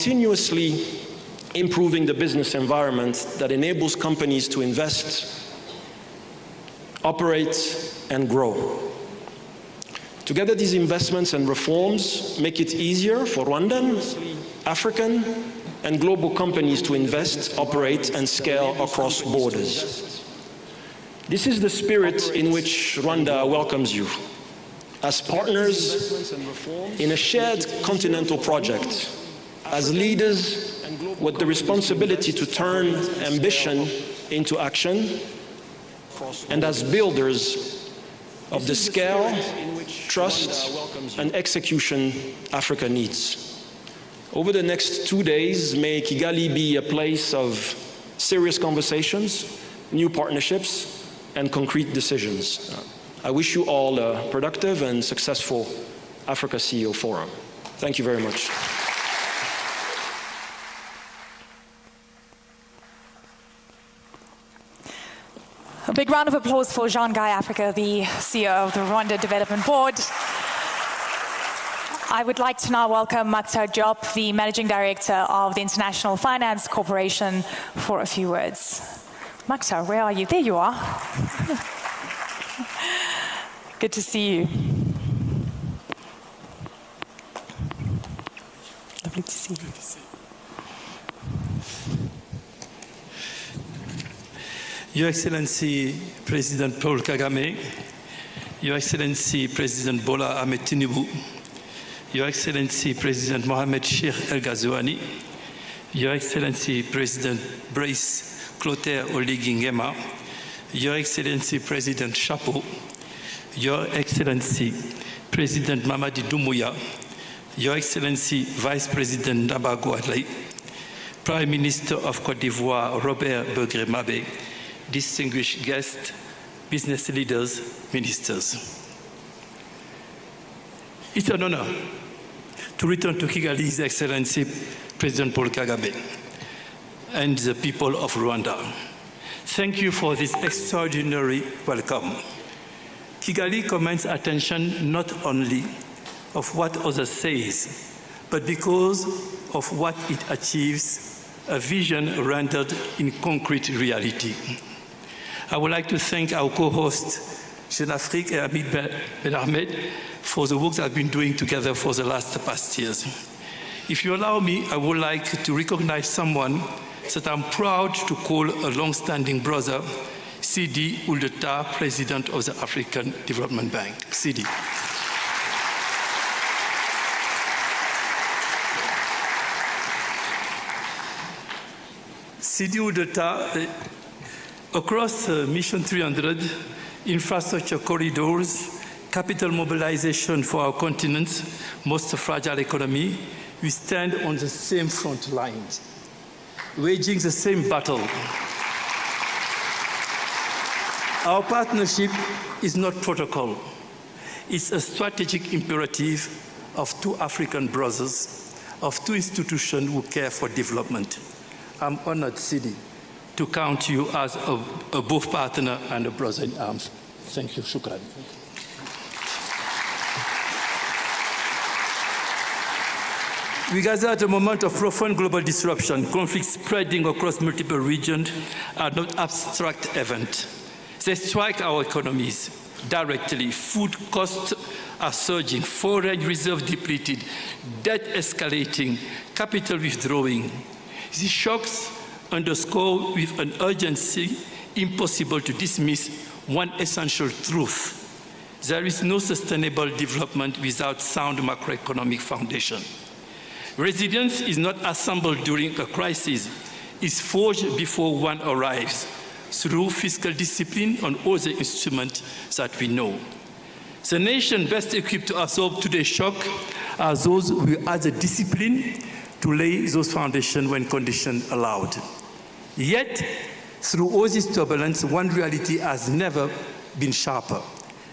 continuously improving the business environment that enables companies to invest, operate, and grow. Together, these investments and reforms make it easier for Rwandan, African, and global companies to invest, operate, and scale across borders. This is the spirit in which Rwanda welcomes you, as partners in a shared continental project, as leaders with the responsibility to turn ambition into action, and as builders of the scale, trust, and execution Africa needs. Over the next 2 days, may Kigali be a place of serious conversations, new partnerships, and concrete decisions. I wish you all a productive and successful Africa CEO Forum. Thank you very much. A big round of applause for Jean-Guy Africa, the CEO of the Rwanda Development Board. I would like to now welcome Maktar Diop, the Managing Director of the International Finance Corporation, for a few words. Maktar, where are you? There you are. Good to see you. Lovely to see you. Your Excellency President Paul Kagame, Your Excellency President Bola Ahmed Tinubu, Your Excellency President Mohamed Sheikh El Ghazouani, Your Excellency President Brice Clotaire Oligui Nguema, Your Excellency President Chapo, Your Excellency President Mamadi Doumbouya, Your Excellency Vice President Ndabago Adlai, Prime Minister of Côte d'Ivoire Robert Begré Mabé, distinguished guests, business leaders, ministers. It's an honor to return to Kigali, His Excellency President Paul Kagame and the people of Rwanda. Thank you for this extraordinary welcome. Kigali commands attention not only of what others say, but because of what it achieves, a vision rendered in concrete reality. I would like to thank our co-hosts, Jeune Afrique and Amit Ben Ahmed, for the work I've been doing together for the past years. If you allow me, I would like to recognize someone that I'm proud to call a long-standing brother, Sidi Ould-Tah, President of the African Development Bank. Sidi. Sidi Ould-Tah, across Mission 300, infrastructure corridors, capital mobilization for our continent's most fragile economy, we stand on the same front lines, waging the same battle. Our partnership is not protocol. It's a strategic imperative of two African brothers, of two institutions who care for development. I'm honored, Sidi, to count you as a both partner and a brother in arms. Thank you. Shukran. We gather at a moment of profound global disruption. Conflicts spreading across multiple regions are not abstract events. They strike our economies directly. Food costs are surging, foreign reserves depleted, debt escalating, capital withdrawing. These shocks underscore with an urgency impossible to dismiss one essential truth. There is no sustainable development without sound macroeconomic foundation. Resilience is not assembled during a crisis, it's forged before one arrives, through fiscal discipline and other instruments that we know. The nation best equipped to absorb today's shock are those who have the discipline to lay those foundations when conditions allowed. Yet, through all this turbulence, one reality has never been sharper.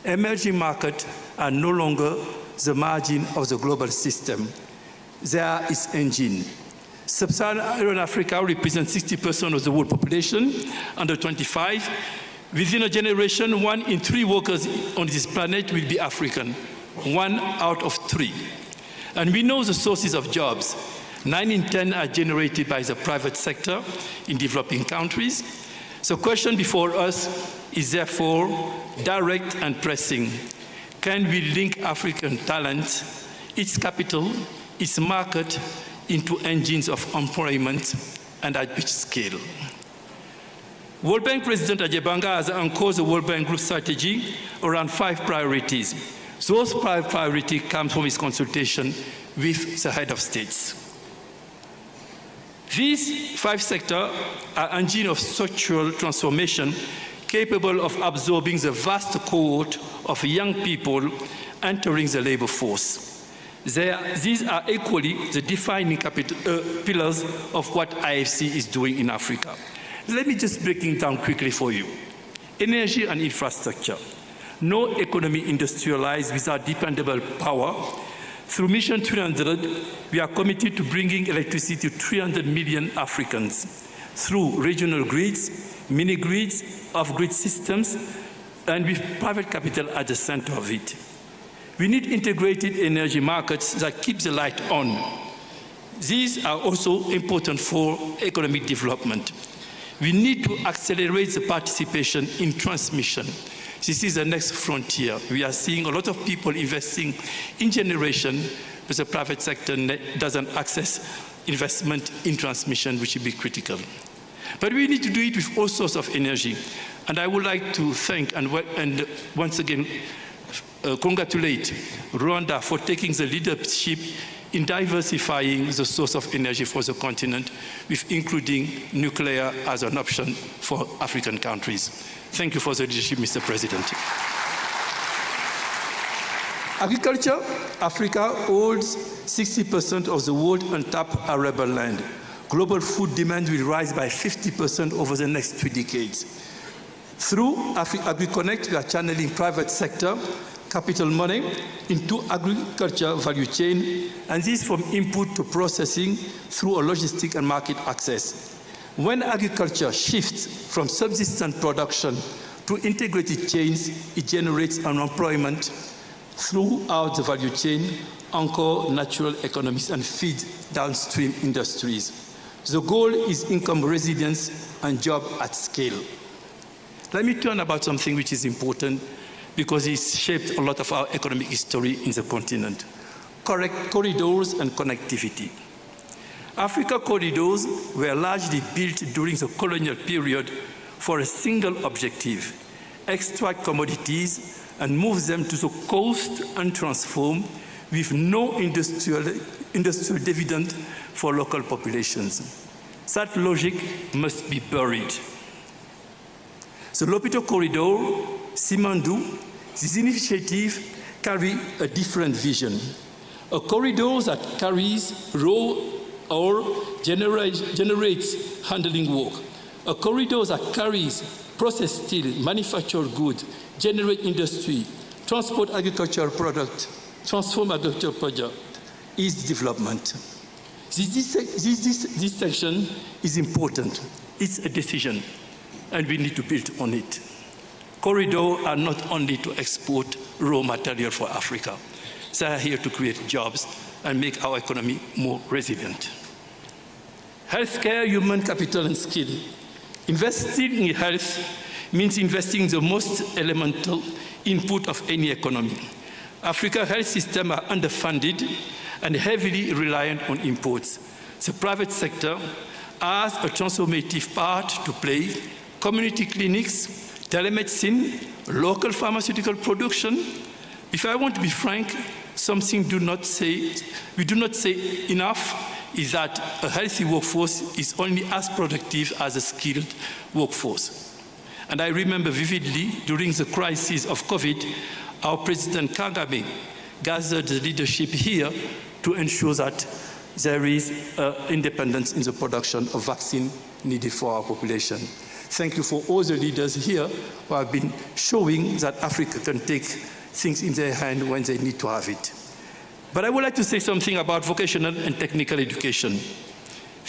Emerging markets are no longer the margin of the global system. They are its engine. Sub-Saharan Africa represents 60% of the world population, under 25. Within a generation, 1 in 3 workers on this planet will be African, 1 out of 3. And we know the sources of jobs. 9 in 10 are generated by the private sector in developing countries. The question before us is therefore direct and pressing. Can we link African talent, its capital, its market, into engines of employment and at which scale? World Bank President Ajebanga has anchored the World Bank Group strategy around 5 priorities. Those 5 priorities come from his consultation with the head of states. These 5 sectors are engines of structural transformation capable of absorbing the vast cohort of young people entering the labor force. These are equally the defining pillars of what IFC is doing in Africa. Let me just break it down quickly for you. Energy and infrastructure. No economy industrialized without dependable power. Through Mission 300, we are committed to bringing electricity to 300 million Africans through regional grids, mini-grids, off-grid systems, and with private capital at the center of it. We need integrated energy markets that keep the light on. These are also important for economic development. We need to accelerate the participation in transmission. This is the next frontier. We are seeing a lot of people investing in generation, but the private sector doesn't access investment in transmission, which will be critical. But we need to do it with all sorts of energy. And I would like to thank and once again congratulate Rwanda for taking the leadership in diversifying the source of energy for the continent, with including nuclear as an option for African countries. Thank you for the leadership, Mr. President. Agriculture. Africa holds 60% of the world untapped arable land. Global food demand will rise by 50% over the next 3 decades. Through AgriConnect, we are channeling private sector capital money into agriculture value chain, and this from input to processing through a logistic and market access. When agriculture shifts from subsistence production to integrated chains, it generates unemployment throughout the value chain, anchor natural economies, and feed downstream industries. The goal is income resilience and job at scale. Let me turn about something which is important because it's shaped a lot of our economic history in the continent. Corridors and connectivity. Africa corridors were largely built during the colonial period for a single objective: extract commodities and move them to the coast and transform, with no industrial dividend for local populations. That logic must be buried. The Lopito Corridor, Simandu, this initiative carry a different vision. A corridor that carries raw or generates handling work. A corridor that carries processed steel, manufactured goods, generate industry, transport agricultural product, transform agricultural product, is development. This section is important. It's a decision, and we need to build on it. Corridors are not only to export raw material for Africa. They are here to create jobs and make our economy more resilient. Healthcare, human capital, and skill. Investing in health means investing in the most elemental input of any economy. Africa's health systems are underfunded and heavily reliant on imports. The private sector has a transformative part to play. Community clinics, telemedicine, local pharmaceutical production. If I want to be frank, something we do not say enough is that a healthy workforce is only as productive as a skilled workforce. And I remember vividly, during the crisis of COVID, our President Kagame gathered the leadership here to ensure that there is independence in the production of vaccine needed for our population. Thank you for all the leaders here who have been showing that Africa can take things in their hand when they need to have it. But I would like to say something about vocational and technical education.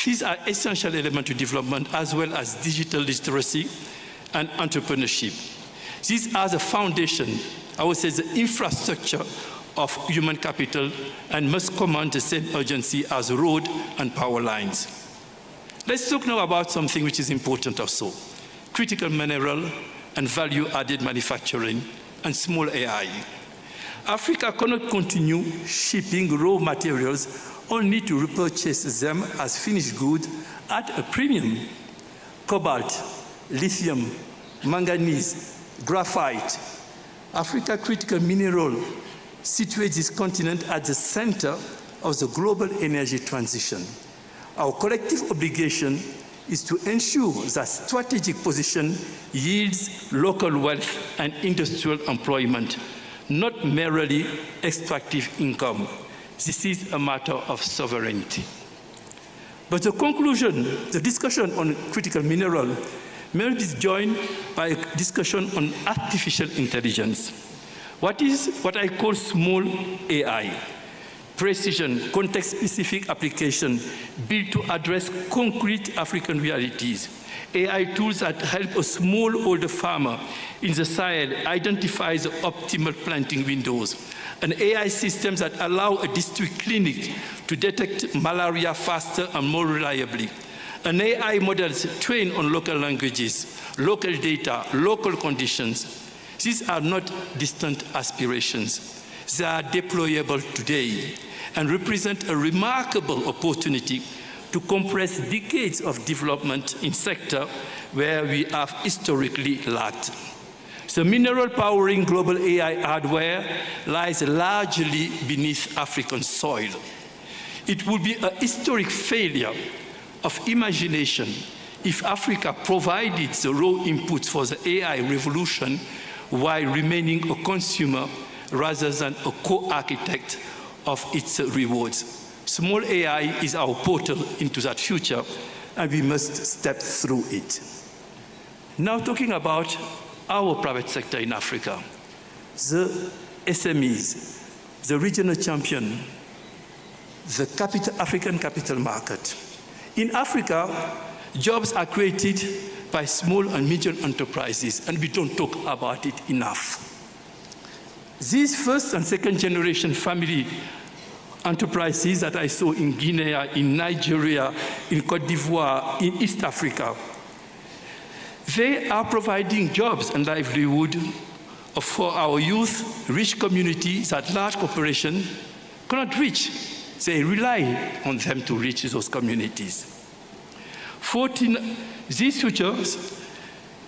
These are essential elements to development, as well as digital literacy and entrepreneurship. These are the foundation, I would say the infrastructure of human capital and must command the same urgency as road and power lines. Let's talk now about something which is important also: critical mineral and value-added manufacturing and small AI. Africa cannot continue shipping raw materials only to repurchase them as finished goods at a premium. Cobalt, lithium, manganese, graphite, Africa critical mineral situates this continent at the center of the global energy transition. Our collective obligation is to ensure that strategic position yields local wealth and industrial employment, not merely extractive income. This is a matter of sovereignty. But the conclusion, the discussion on critical mineral, may be joined by a discussion on artificial intelligence. What I call small AI, precision, context-specific application built to address concrete African realities. AI tools that help a smallholder farmer in the Sahel identify the optimal planting windows. An AI system that allows a district clinic to detect malaria faster and more reliably. An AI model trained on local languages, local data, local conditions. These are not distant aspirations. They are deployable today and represent a remarkable opportunity to compress decades of development in sector where we have historically lagged. The mineral powering global AI hardware lies largely beneath African soil. It would be a historic failure of imagination if Africa provided the raw inputs for the AI revolution while remaining a consumer rather than a co-architect of its rewards. Small AI is our portal into that future, and we must step through it. Now talking about our private sector in Africa, the SMEs, the regional champion, the African capital market. In Africa, jobs are created by small and medium enterprises, and we don't talk about it enough. These first and second generation family enterprises that I saw in Guinea, in Nigeria, in Cote d'Ivoire, in East Africa, they are providing jobs and livelihood for our youth, rich communities that large corporations cannot reach. They rely on them to reach those communities. These futures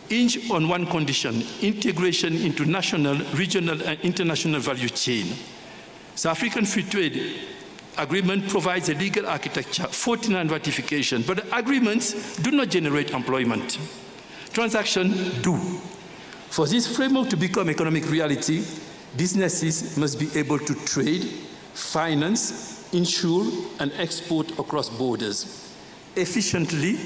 hinge on one condition: integration into national, regional, and international value chain. The African Free Trade Agreement provides a legal architecture, 49 ratification, but the agreements do not generate employment. Transactions do. For this framework to become economic reality, businesses must be able to trade, finance, insure, and export across borders, efficiently,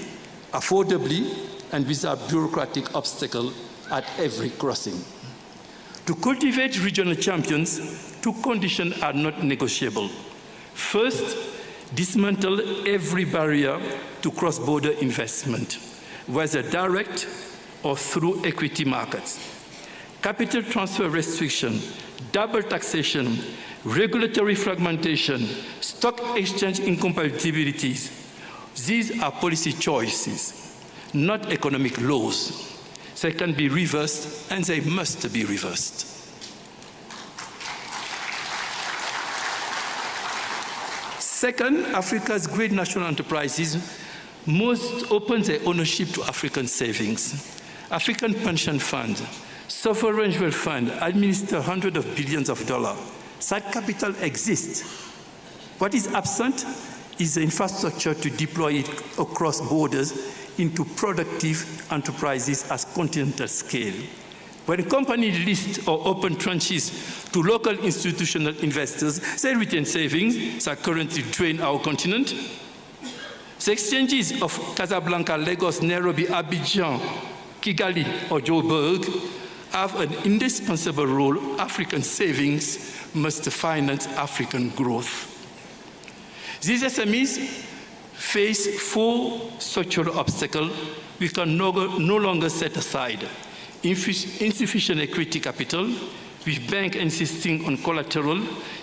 affordably, and without bureaucratic obstacle at every crossing. To cultivate regional champions, two conditions are not negotiable. First, dismantle every barrier to cross-border investment, whether direct or through equity markets. Capital transfer restriction, double taxation, regulatory fragmentation, stock exchange incompatibilities. These are policy choices, not economic laws. They can be reversed, and they must be reversed. Second, Africa's great national enterprises must open their ownership to African savings. African pension funds, sovereign wealth funds administer hundreds of billions of dollars. That capital exists. What is absent is the infrastructure to deploy it across borders into productive enterprises at continental scale. When companies list or open tranches to local institutional investors, they retain savings that currently drain our continent. The exchanges of Casablanca, Lagos, Nairobi, Abidjan, Kigali, or Joburg have an indispensable role. African savings must finance African growth. These SMEs face four structural obstacles we can no longer set aside: insufficient equity capital, with banks insisting on collateral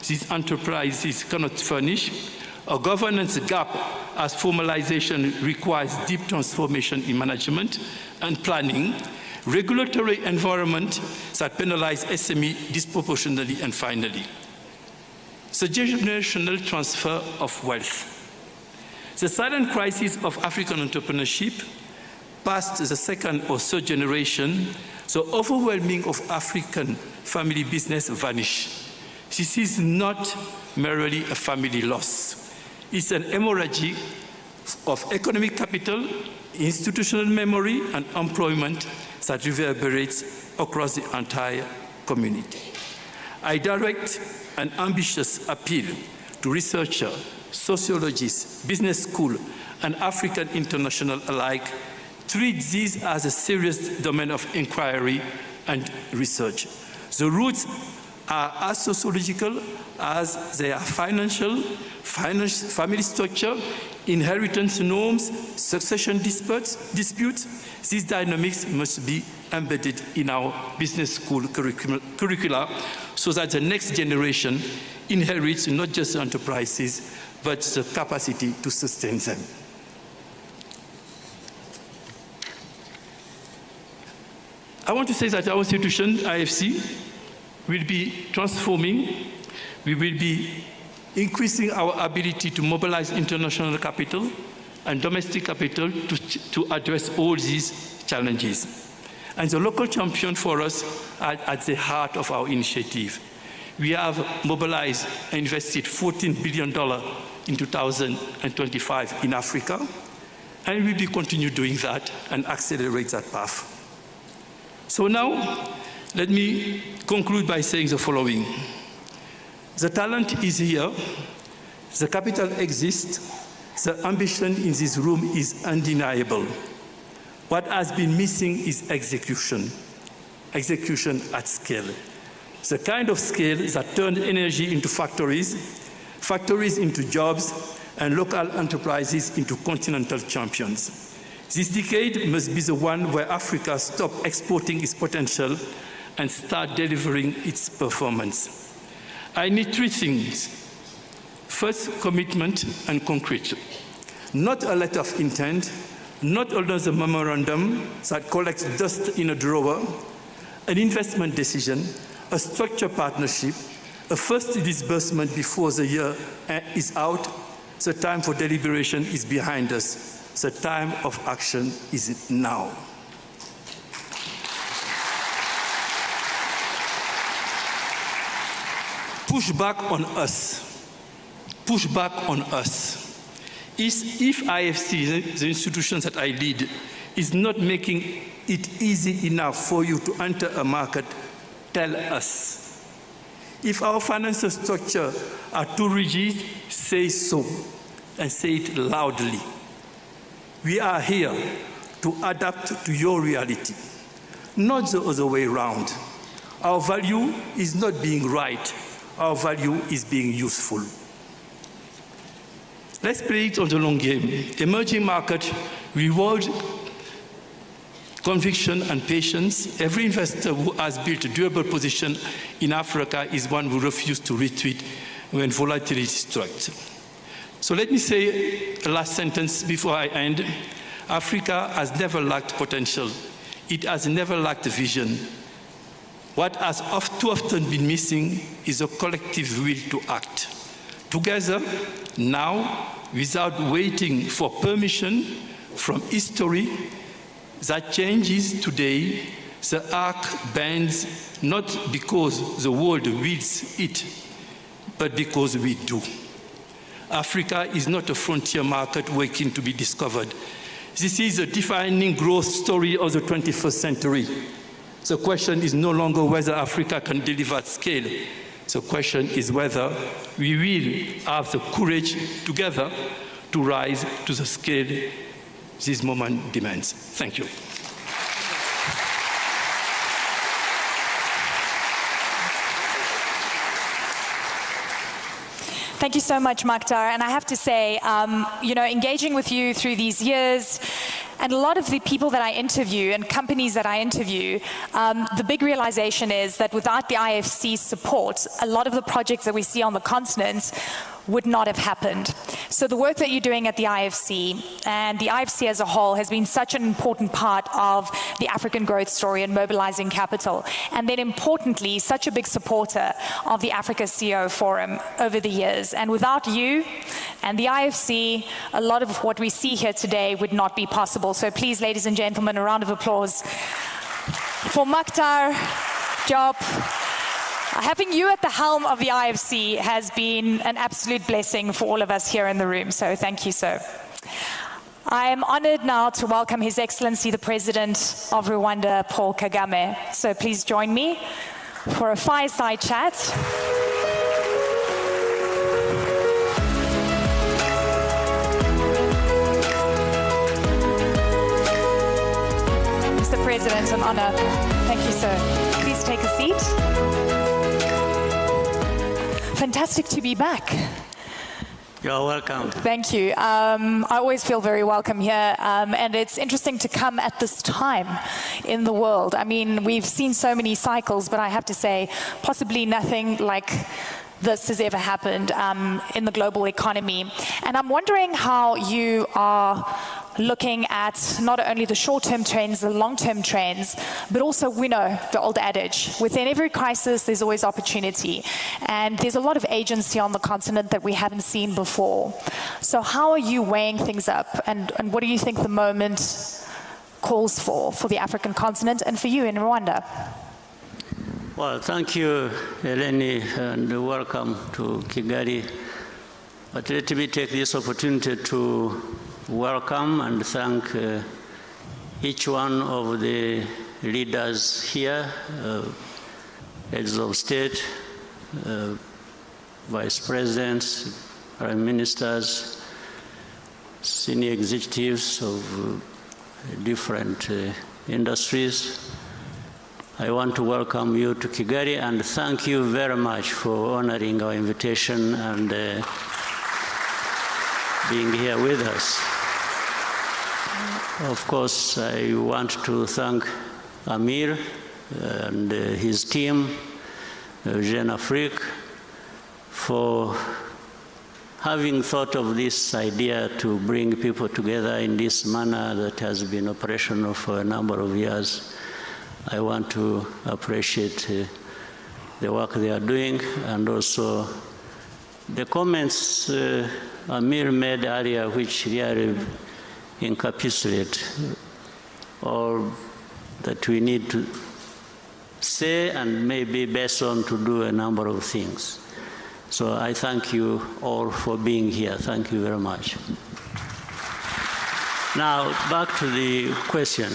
these enterprises cannot furnish, a governance gap as formalization requires deep transformation in management and planning, regulatory environment that penalize SME disproportionately, and finally, the generational transfer of wealth. The silent crisis of African entrepreneurship, past the second or third generation, the overwhelming of African family business vanish. This is not merely a family loss. It's an hemorrhage of economic capital, institutional memory, and employment that reverberates across the entire community. I direct an ambitious appeal to researchers, sociologists, business schools, and African international alike. Treat these as a serious domain of inquiry and research. The roots are as sociological as they are financial, family structure, inheritance norms, succession disputes. These dynamics must be embedded in our business school curricula so that the next generation inherits not just enterprises, but the capacity to sustain them. I want to say that our institution, IFC, will be transforming. We will be increasing our ability to mobilize international capital and domestic capital to address all these challenges. And the local champion for us are at the heart of our initiative. We have mobilized and invested $14 billion in 2025 in Africa, and we will continue doing that and accelerate that path. So now, let me conclude by saying the following. The talent is here, the capital exists, the ambition in this room is undeniable. What has been missing is execution at scale. The kind of scale that turns energy into factories, factories into jobs, and local enterprises into continental champions. This decade must be the one where Africa stops exporting its potential and starts delivering its performance. I need three things. First, commitment and concrete. Not a letter of intent, not another memorandum that collects dust in a drawer, an investment decision, a structured partnership, a first disbursement before the year is out. The time for deliberation is behind us. The time of action is now. Push back on us. Push back on us. If IFC, the institution that I lead, is not making it easy enough for you to enter a market, tell us. If our financial structure are too rigid, say so, and say it loudly. We are here to adapt to your reality, not the other way around. Our value is not being right. Our value is being useful. Let's play it on the long game. Emerging market reward conviction and patience. Every investor who has built a durable position in Africa is one who refuses to retreat when volatility strikes. So let me say a last sentence before I end. Africa has never lacked potential. It has never lacked vision. What has too often been missing is a collective will to act. Together, now, without waiting for permission from history, that changes today. The arc bends not because the world wills it, but because we do. Africa is not a frontier market waiting to be discovered. This is a defining growth story of the 21st century. The question is no longer whether Africa can deliver at scale. The question is whether we will have the courage together to rise to the scale this moment demands. Thank you. Thank you so much, Maktar. And I have to say, engaging with you through these years, and a lot of the people that I interview and companies that I interview, the big realization is that without the IFC's support, a lot of the projects that we see on the continent would not have happened. So the work that you're doing at the IFC and the IFC as a whole has been such an important part of the African growth story and mobilizing capital. And then importantly, such a big supporter of the Africa CEO Forum over the years. And without you and the IFC, a lot of what we see here today would not be possible. So please, ladies and gentlemen, a round of applause for Maktar Diop. Having you at the helm of the IFC has been an absolute blessing for all of us here in the room, so thank you, sir. I am honored now to welcome His Excellency the President of Rwanda, Paul Kagame. So please join me for a fireside chat. Mr. President, an honor. Thank you, sir. Please take a seat. Fantastic to be back. You're welcome. Thank you. I always feel very welcome here, and it's interesting to come at this time in the world. I mean, we've seen so many cycles, but I have to say, possibly nothing like this has ever happened in the global economy. And I'm wondering how you are looking at not only the short-term trends, the long-term trends, but also, we know the old adage, within every crisis there's always opportunity. And there's a lot of agency on the continent that we haven't seen before. So how are you weighing things up, and what do you think the moment calls for the African continent and for you in Rwanda? Well, thank you, Eleni, and welcome to Kigali. But let me take this opportunity to welcome and thank each one of the leaders here, heads of state, vice presidents, prime ministers, senior executives of different industries. I want to welcome you to Kigali and thank you very much for honoring our invitation and being here with us. Of course, I want to thank Amir and his team, Jeune Afrique, for having thought of this idea to bring people together in this manner that has been operational for a number of years. I want to appreciate the work they are doing, and also the comments Amir made earlier, which really encapsulate all that we need to say and maybe best on to do a number of things. So I thank you all for being here. Thank you very much. Now, back to the question.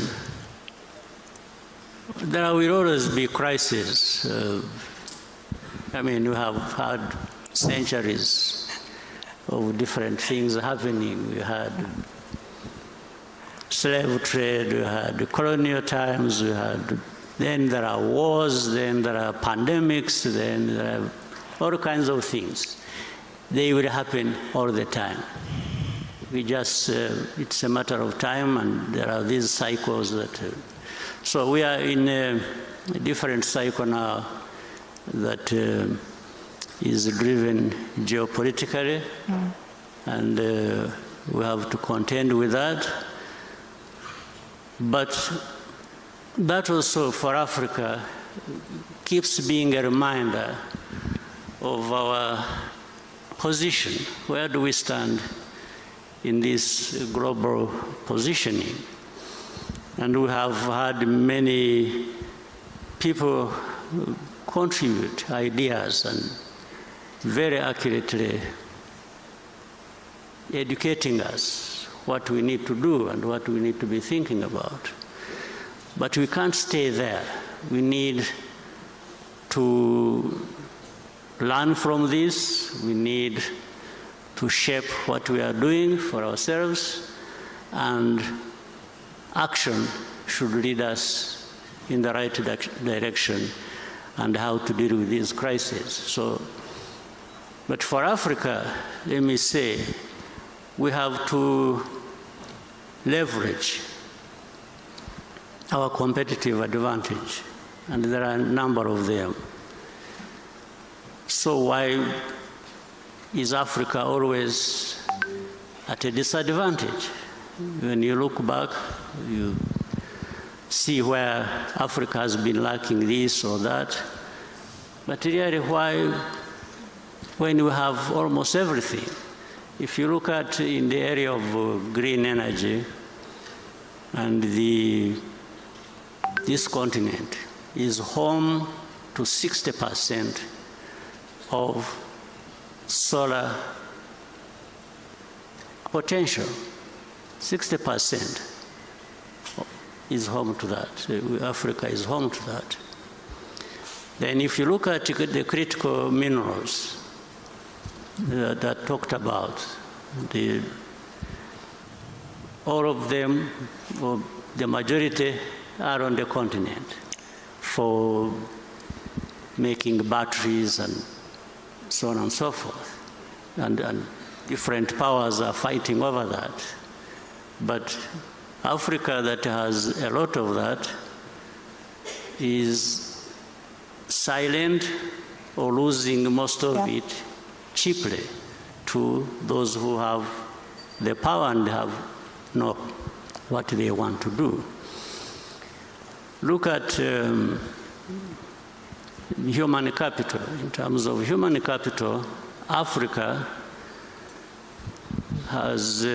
There will always be crises. I mean, you have had centuries of different things happening. We had slave trade, we had colonial times, then there are wars, then there are pandemics, then there are all kinds of things. They will happen all the time. We just, it's a matter of time, and there are these cycles that, so we are in a different cycle now that is driven geopolitically, and we have to contend with that. But that also for Africa keeps being a reminder of our position. Where do we stand in this global positioning? And we have had many people contribute ideas and very accurately educating us what we need to do and what we need to be thinking about. But we can't stay there. We need to learn from this. We need to shape what we are doing for ourselves, and action should lead us in the right direction and how to deal with these crises. So But for Africa, let me say, we have to leverage our competitive advantage, and there are a number of them. So why is Africa always at a disadvantage? When you look back, you see where Africa has been lacking this or that. But really, why, when we have almost everything? If you look at in the area of green energy, and this continent is home to 60% of solar potential. 60% is home to that. Africa is home to that. Then if you look at the critical minerals that talked about, all of them, or the majority, are on the continent for making batteries and so on and so forth. And different powers are fighting over that. But Africa, that has a lot of that, is silent or losing most of it cheaply to those who have the power and have know what they want to do. Look at human capital. In terms of human capital, Africa has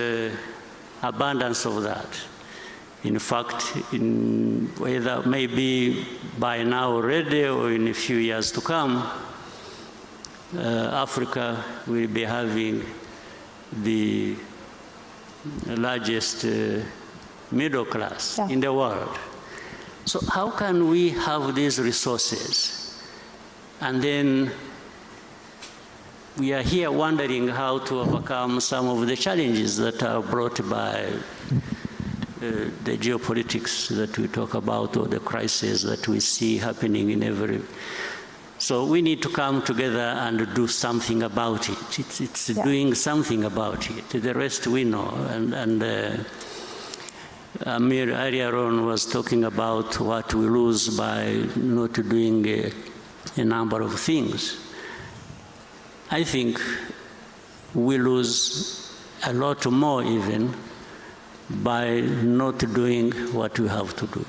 abundance of that. In fact, whether maybe by now already or in a few years to come, Africa will be having the largest middle class in the world. So how can we have these resources and then we are here wondering how to overcome some of the challenges that are brought by the geopolitics that we talk about, or the crises that we see happening in every. So we need to come together and do something about it. It's doing something about it. The rest we know. And Amir earlier on was talking about what we lose by not doing a number of things. I think we lose a lot more even by not doing what we have to do.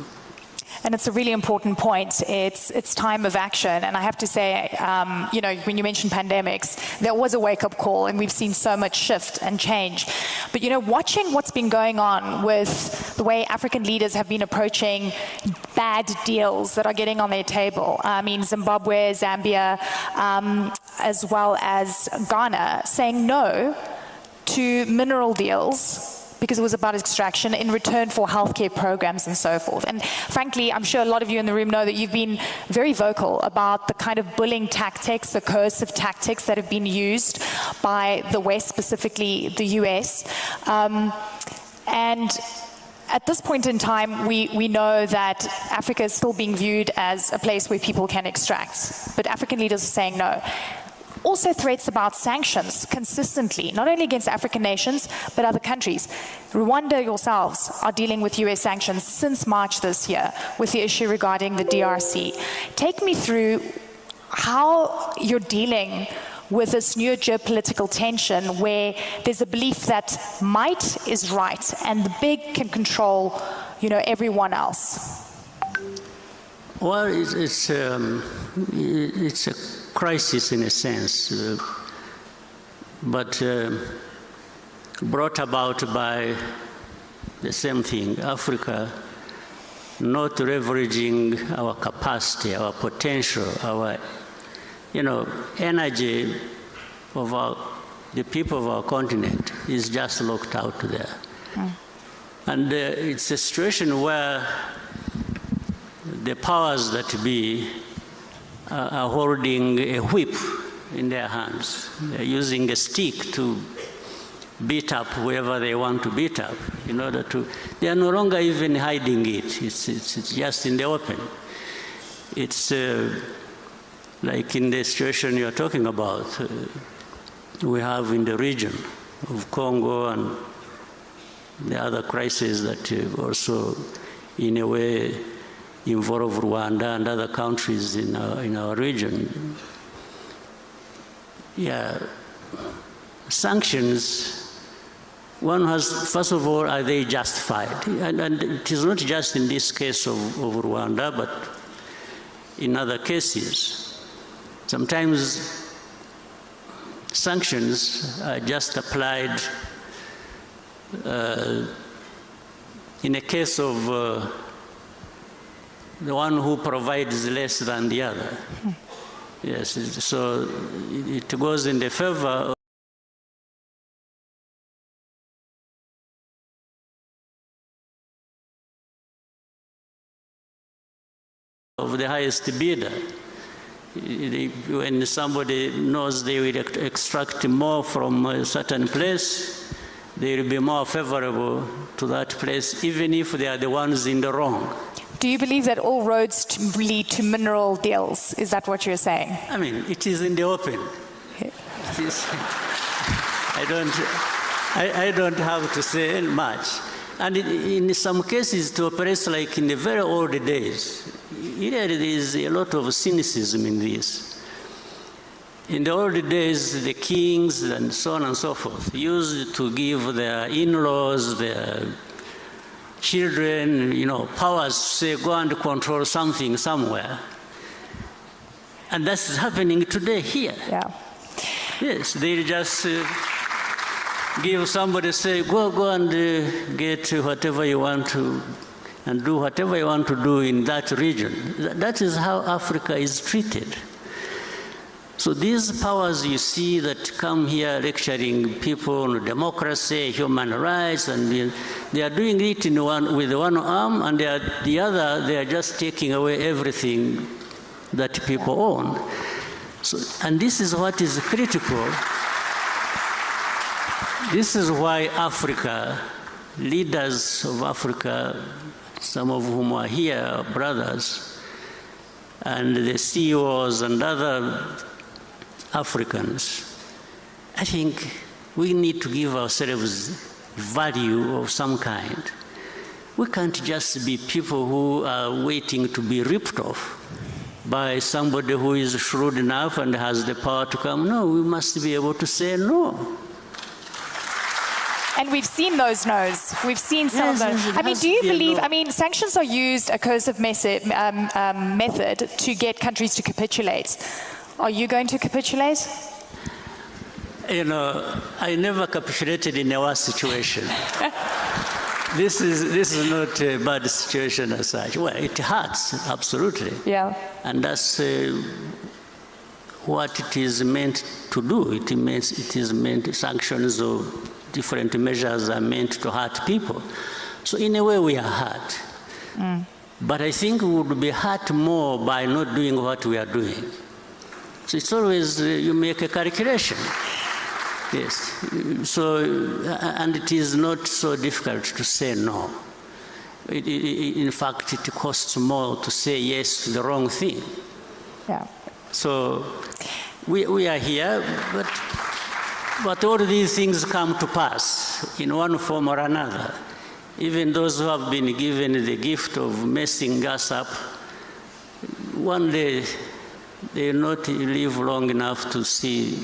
And it's a really important point. It's time of action. And I have to say, you know, when you mention pandemics, there was a wake-up call, and we've seen so much shift and change. But, you know, watching what's been going on with the way African leaders have been approaching bad deals that are getting on their table. I mean, Zimbabwe, Zambia, as well as Ghana, saying no to mineral deals because it was about extraction in return for healthcare programs and so forth. And frankly, I'm sure a lot of you in the room know that you've been very vocal about the kind of bullying tactics, the coercive tactics that have been used by the West, specifically the US. And at this point in time, we know that Africa is still being viewed as a place where people can extract, but African leaders are saying no. Also threats about sanctions consistently, not only against African nations, but other countries. Rwanda yourselves are dealing with US sanctions since March this year with the issue regarding the DRC. Take me through how you're dealing with this new geopolitical tension where there's a belief that might is right and the big can control, you know, everyone else. Well, it's a crisis in a sense, but brought about by the same thing, Africa not leveraging our capacity, our potential, our, you know, energy of the people of our continent is just locked out there. And it's a situation where the powers that be are holding a whip in their hands. They're using a stick to beat up whoever they want to beat up in order to, they are no longer even hiding it. It's just in the open. It's like in the situation you're talking about, we have in the region of Congo and the other crises that also, in a way, involve Rwanda and other countries in our region. Yeah, sanctions, one has, first of all, are they justified? And it is not just in this case of Rwanda, but in other cases. Sometimes sanctions are just applied in a case of the one who provides less than the other. Yes, so it goes in the favor of the highest bidder. When somebody knows they will extract more from a certain place, they will be more favorable to that place, even if they are the ones in the wrong. Do you believe that all roads lead to mineral deals? Is that what you're saying? I mean, it is in the open. I don't have to say much. And in some cases, it operates like in the very old days. There is a lot of cynicism in this. In the old days, the kings and so on and so forth used to give their in-laws, their children, powers to say, go and control something somewhere. And that's happening today here. Yeah. Yes, they just give somebody, say, go and get whatever you want to, and do whatever you want to do in that region. That is how Africa is treated. So these powers you see that come here lecturing people on democracy, human rights, and they are doing it with one arm, and the other, they are just taking away everything that people own. So, and this is what is critical. This is why Africa, leaders of Africa, some of whom are here, are brothers, and the CEOs and other Africans, I think we need to give ourselves value of some kind. We can't just be people who are waiting to be ripped off by somebody who is shrewd enough and has the power to come. No, we must be able to say no. And we've seen those no's. We've seen some of those. I mean, do you believe, sanctions are used, a coercive method to get countries to capitulate. Are you going to capitulate? I never capitulated in a war situation. This is not a bad situation as such. Well, it hurts, absolutely. Yeah. And that's what it is meant to do. It is meant, sanctions or different measures are meant to hurt people. So in a way, we are hurt. But I think we would be hurt more by not doing what we are doing. So it's always, you make a calculation. Yes. So, and it is not so difficult to say no. In fact, it costs more to say yes to the wrong thing. Yeah. So we are here, but all these things come to pass in one form or another. Even those who have been given the gift of messing us up, one day they will not live long enough to see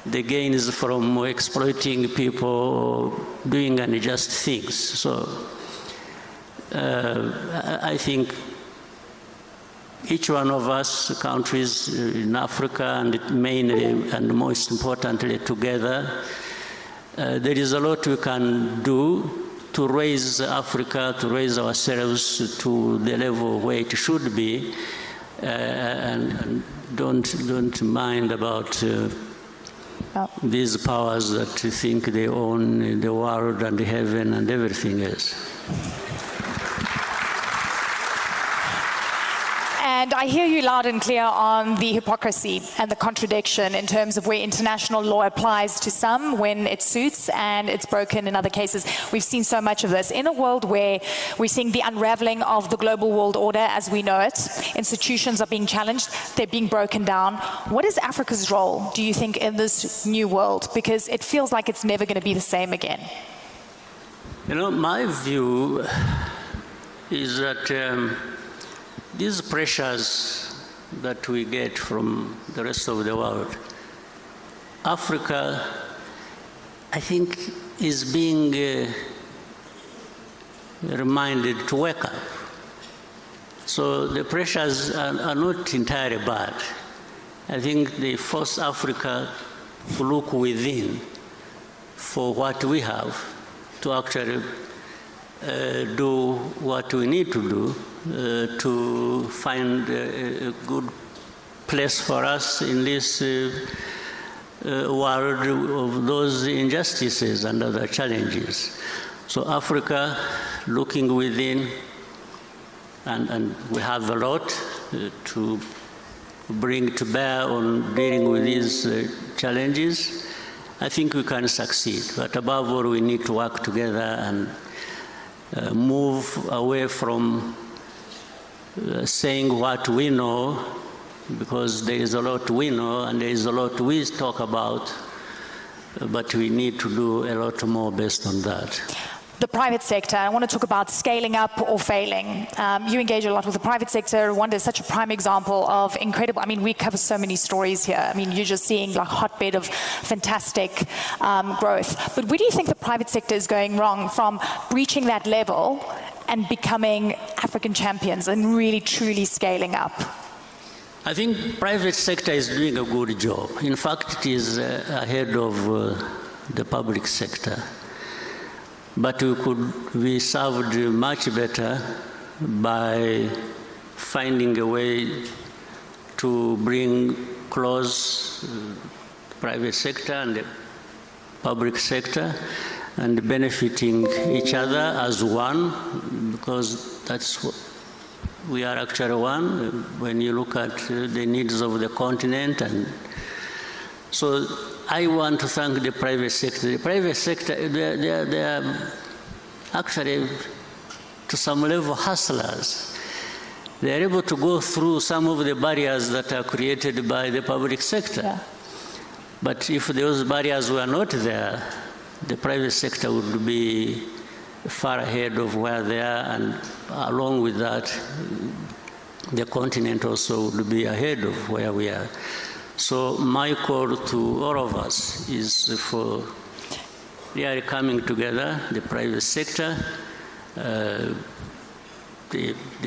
the gains from exploiting people or doing unjust things. So I think each one of us, countries in Africa, and mainly and most importantly together, there is a lot we can do to raise Africa, to raise ourselves to the level where it should be, and don't mind about these powers that think they own the world and the heaven and everything else. And I hear you loud and clear on the hypocrisy and the contradiction in terms of where international law applies to some when it suits and it's broken in other cases. We've seen so much of this. In a world where we're seeing the unraveling of the global world order as we know it, institutions are being challenged, they're being broken down. What is Africa's role, do you think, in this new world? Because it feels like it's never going to be the same again. You know, my view is that these pressures that we get from the rest of the world, Africa, I think, is being reminded to wake up. So the pressures are not entirely bad. I think they force Africa to look within for what we have to actually do what we need to do to find a good place for us in this world of those injustices and other challenges. So Africa looking within, and we have a lot to bring to bear on dealing with these challenges. I think we can succeed, but above all, we need to work together and move away from saying what we know, because there is a lot we know and there is a lot we talk about, but we need to do a lot more based on that. The private sector, I want to talk about scaling up or failing. You engage a lot with the private sector. Rwanda is such a prime example of incredible, I mean, we cover so many stories here. I mean, you're just seeing like hotbed of fantastic growth. But where do you think the private sector is going wrong from reaching that level and becoming African champions and really truly scaling up? I think private sector is doing a good job. In fact, it is ahead of the public sector. But we could be served much better by finding a way to bring close private sector and the public sector and benefiting each other as one, because that's what we are actually one when you look at the needs of the continent. And so I want to thank the private sector. The private sector, they are actually, to some level, hustlers. They are able to go through some of the barriers that are created by the public sector. Yeah. But if those barriers were not there, the private sector would be far ahead of where they are, and along with that, the continent also would be ahead of where we are. So my call to all of us is for really coming together, the private sector, the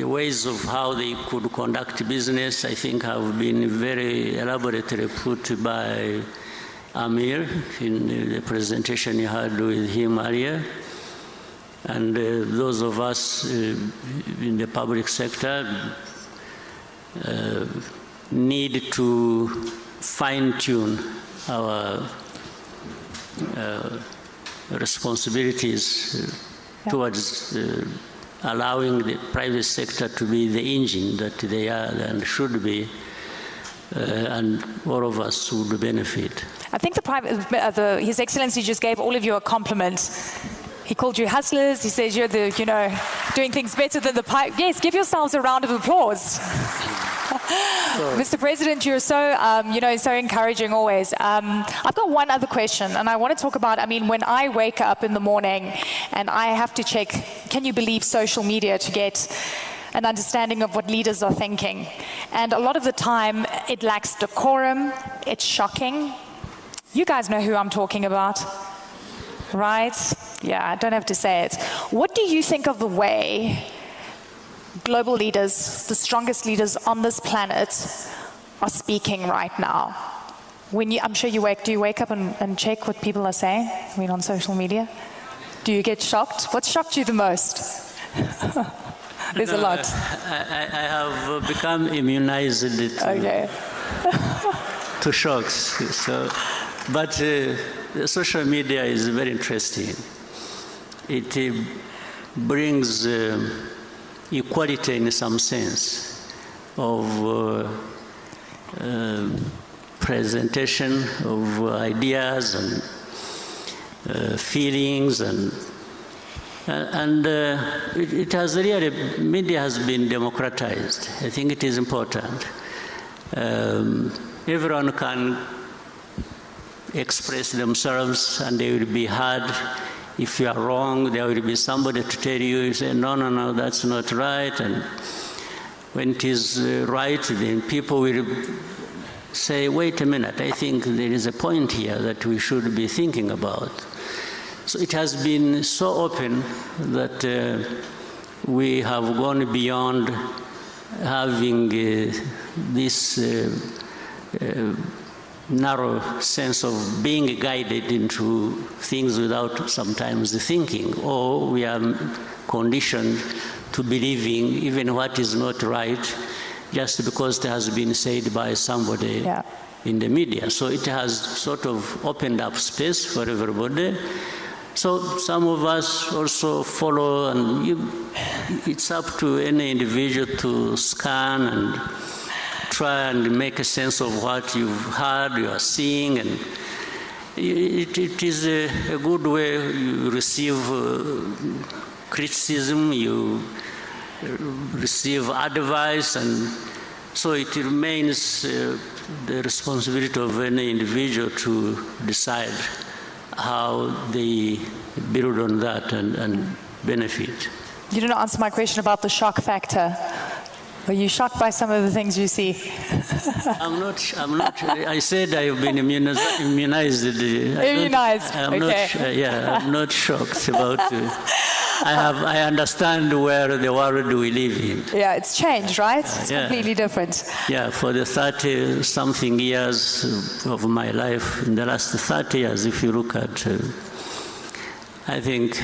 ways of how they could conduct business, I think, have been very elaborately put by Amir in the presentation you had with him earlier. And those of us in the public sector need to fine-tune our responsibilities towards allowing the private sector to be the engine that they are and should be, and all of us would benefit. I think His Excellency just gave all of you a compliment. He called you hustlers. He says you're doing things better than the pipe. Yes, give yourselves a round of applause. Mr. President, you're so, so encouraging always. I've got one other question, and I want to talk about, when I wake up in the morning and I have to check, can you believe social media to get an understanding of what leaders are thinking? And a lot of the time, it lacks decorum. It's shocking. You guys know who I'm talking about, right? Yeah, I don't have to say it. What do you think of the way global leaders, the strongest leaders on this planet, are speaking right now? I'm sure do you wake up and check what people are saying, on social media? Do you get shocked? What shocked you the most? There's a lot. I have become immunized to shocks. But social media is very interesting. It brings equality in some sense. of presentation of ideas and feelings, and it has really, media has been democratized. I think it is important. Everyone can express themselves and they will be heard. If you are wrong, there will be somebody to tell you, you say, no, no, no, that's not right. And when it is right, then people will say, wait a minute, I think there is a point here that we should be thinking about. So it has been so open that we have gone beyond having this narrow sense of being guided into things without sometimes thinking, or we are conditioned to believing even what is not right just because it has been said by somebody in the media. So it has sort of opened up space for everybody. So some of us also follow, and it's up to any individual to scan and try and make a sense of what you've heard, you are seeing, and it is a good way. You receive criticism, you receive advice, and so it remains the responsibility of any individual to decide how they build on that and benefit. You didn't answer my question about the shock factor. Are you shocked by some of the things you see? I'm not, I said I've been immunized. Immunized, okay. I'm not shocked about I understand where the world we live in. Yeah, it's changed, right? It's completely different. Yeah, for the 30-something years of my life, in the last 30 years, if you look at, I think,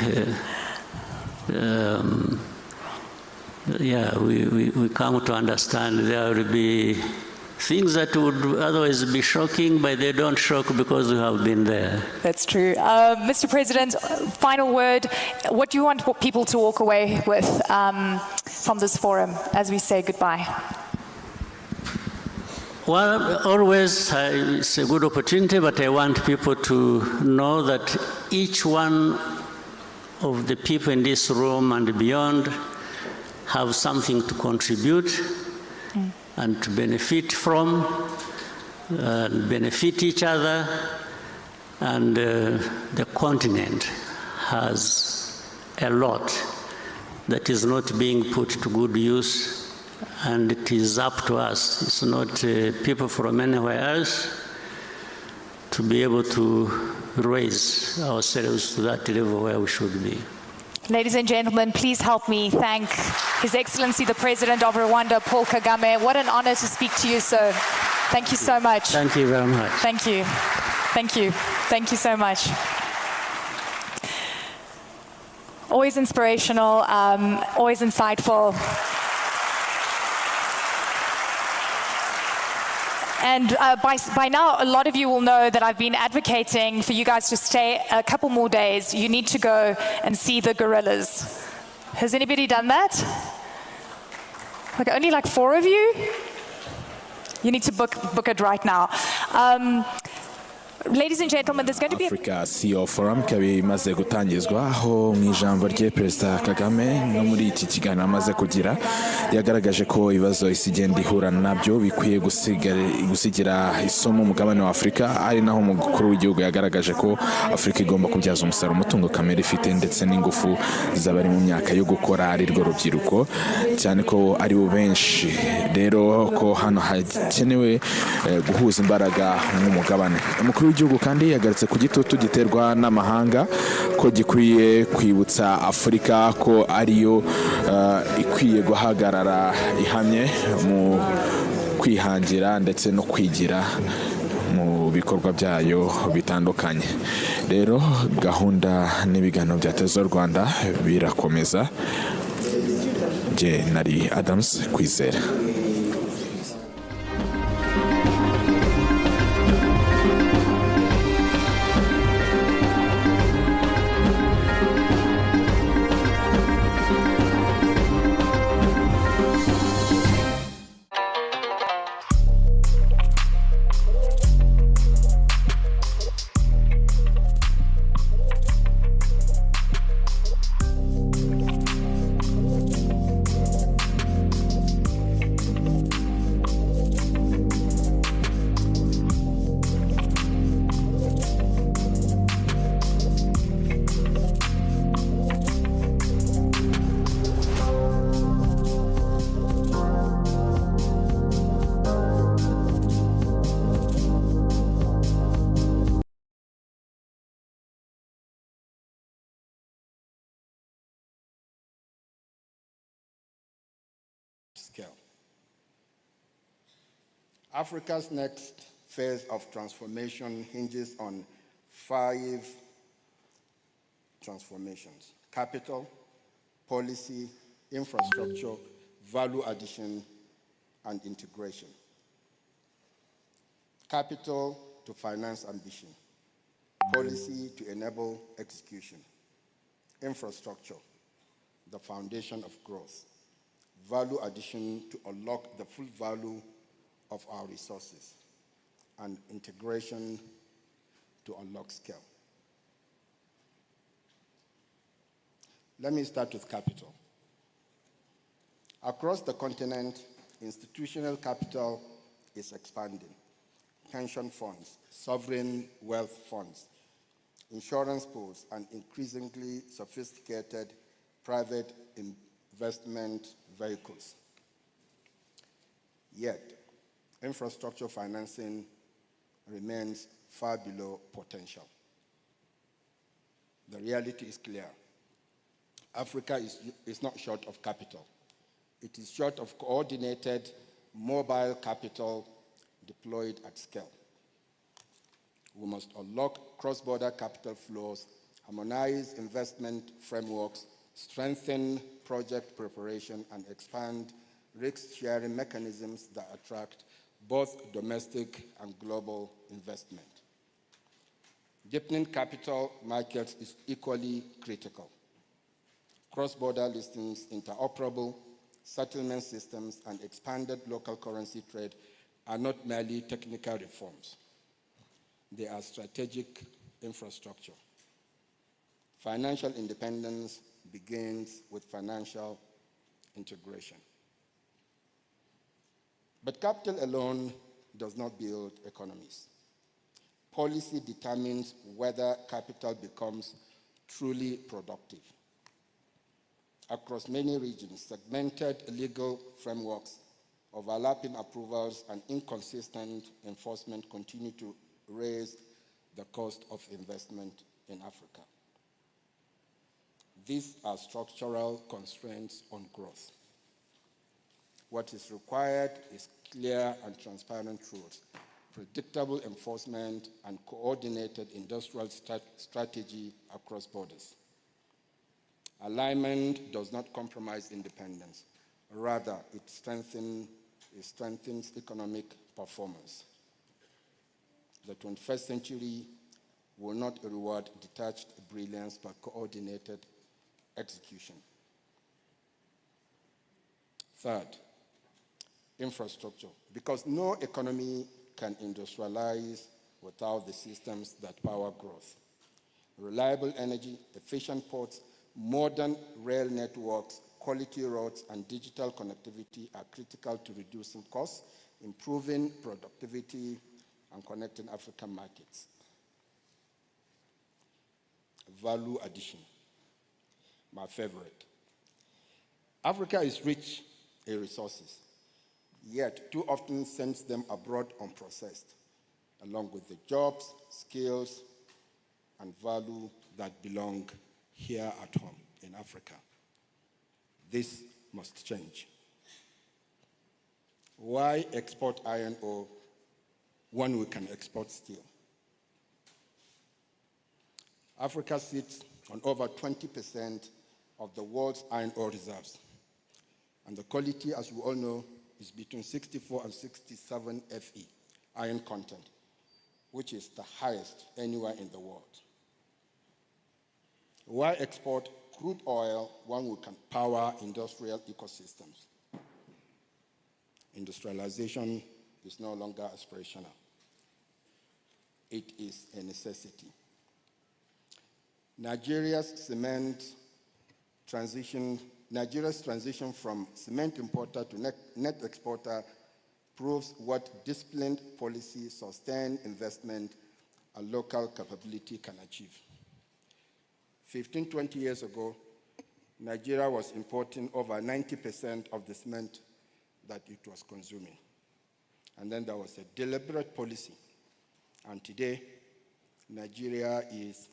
we come to understand there will be things that would otherwise be shocking, but they don't shock because we have been there. That's true. Mr. President, final word. What do you want people to walk away with from this forum as we say goodbye? Well, always it's a good opportunity, but I want people to know that each one of the people in this room and beyond have something to contribute and to benefit from, benefit each other, and the continent has a lot that is not being put to good use, and it is up to us. It's not people from anywhere else to be able to raise ourselves to that level where we should be. Ladies and gentlemen, please help me thank His Excellency the President of Rwanda, Paul Kagame. What an honor to speak to you, sir. Thank you so much. Thank you very much. Thank you. Thank you. Thank you so much. Always inspirational, always insightful. And by now, a lot of you will know that I've been advocating for you guys to stay a couple more days. You need to go and see the gorillas. Has anybody done that? Like only like 4 of you? You need to book it right now. Ladies and gentlemen, there's going to be Africa CEO Forum ikaba imaze gutangizwa, aho mu ijambo rye Perezida Kagame no muri iki kiganiro amaze kugira yagaragaje ko ibibazo isi igenda ihura nabyo bikwiye gusigira isomo umugabane wa Afurika, ari naho umukuru w'igihugu yagaragaje ko Afurika igomba kubyaza umusaruro umutungo kamere ifite ndetse n'ingufu z'abari mu myaka yo gukora ari rwo rubyiruko, cyane ko ari bo benshi. Rero ko hano hakenewe guhuza imbaraga nk'umugabane. Umukuru w'igihugu kandi yagarutse ku gitutu giterwa n'amahanga ko gikwiye kwibutsa Afurika ko ariyo ikwiye guhagarara ihamye mu kwihangira ndetse no kwigira mu bikorwa byayo bitandukanye. Rero gahunda n'ibiganiro bya Tezo Rwanda birakomeza. Je nari Adams Kwizera. Africa's next phase of transformation hinges on 5 transformations: capital, policy, infrastructure, value addition, and integration. Capital to finance ambition, policy to enable execution, infrastructure, the foundation of growth, value addition to unlock the full value of our resources, and integration to unlock scale. Let me start with capital. Across the continent, institutional capital is expanding. Pension funds, sovereign wealth funds, insurance pools, and increasingly sophisticated private investment vehicles. Yet, infrastructure financing remains far below potential. The reality is clear. Africa is not short of capital. It is short of coordinated mobile capital deployed at scale. We must unlock cross-border capital flows, harmonize investment frameworks, strengthen project preparation, and expand risk-sharing mechanisms that attract both domestic and global investment. Deepening capital markets is equally critical. Cross-border listings, interoperable settlement systems, and expanded local currency trade are not merely technical reforms. They are strategic infrastructure. Financial independence begins with financial integration. But capital alone does not build economies. Policy determines whether capital becomes truly productive. Across many regions, segmented legal frameworks, overlapping approvals, and inconsistent enforcement continue to raise the cost of investment in Africa. These are structural constraints on growth. What is required is clear and transparent rules, predictable enforcement, and coordinated industrial strategy across borders. Alignment does not compromise independence. Rather, it strengthens economic performance. The 21st century will not reward detached brilliance but coordinated execution. Third, infrastructure, because no economy can industrialize without the systems that power growth. Reliable energy, efficient ports, modern rail networks, quality roads, and digital connectivity are critical to reducing costs, improving productivity, and connecting African markets. Value addition, my favorite. Africa is rich in resources, yet too often sends them abroad unprocessed, along with the jobs, skills, and value that belong here at home in Africa. This must change. Why export iron ore when we can export steel? Africa sits on over 20% of the world's iron ore reserves, and the quality, as we all know, is between 64 and 67 Fe, iron content, which is the highest anywhere in the world. Why export crude oil when we can power industrial ecosystems? Industrialization is no longer aspirational. It is a necessity. Nigeria's transition from cement importer to net exporter proves what disciplined policy, sustained investment, and local capability can achieve. 15, 20 years ago, Nigeria was importing over 90% of the cement that it was consuming. And then there was a deliberate policy. And today, Nigeria is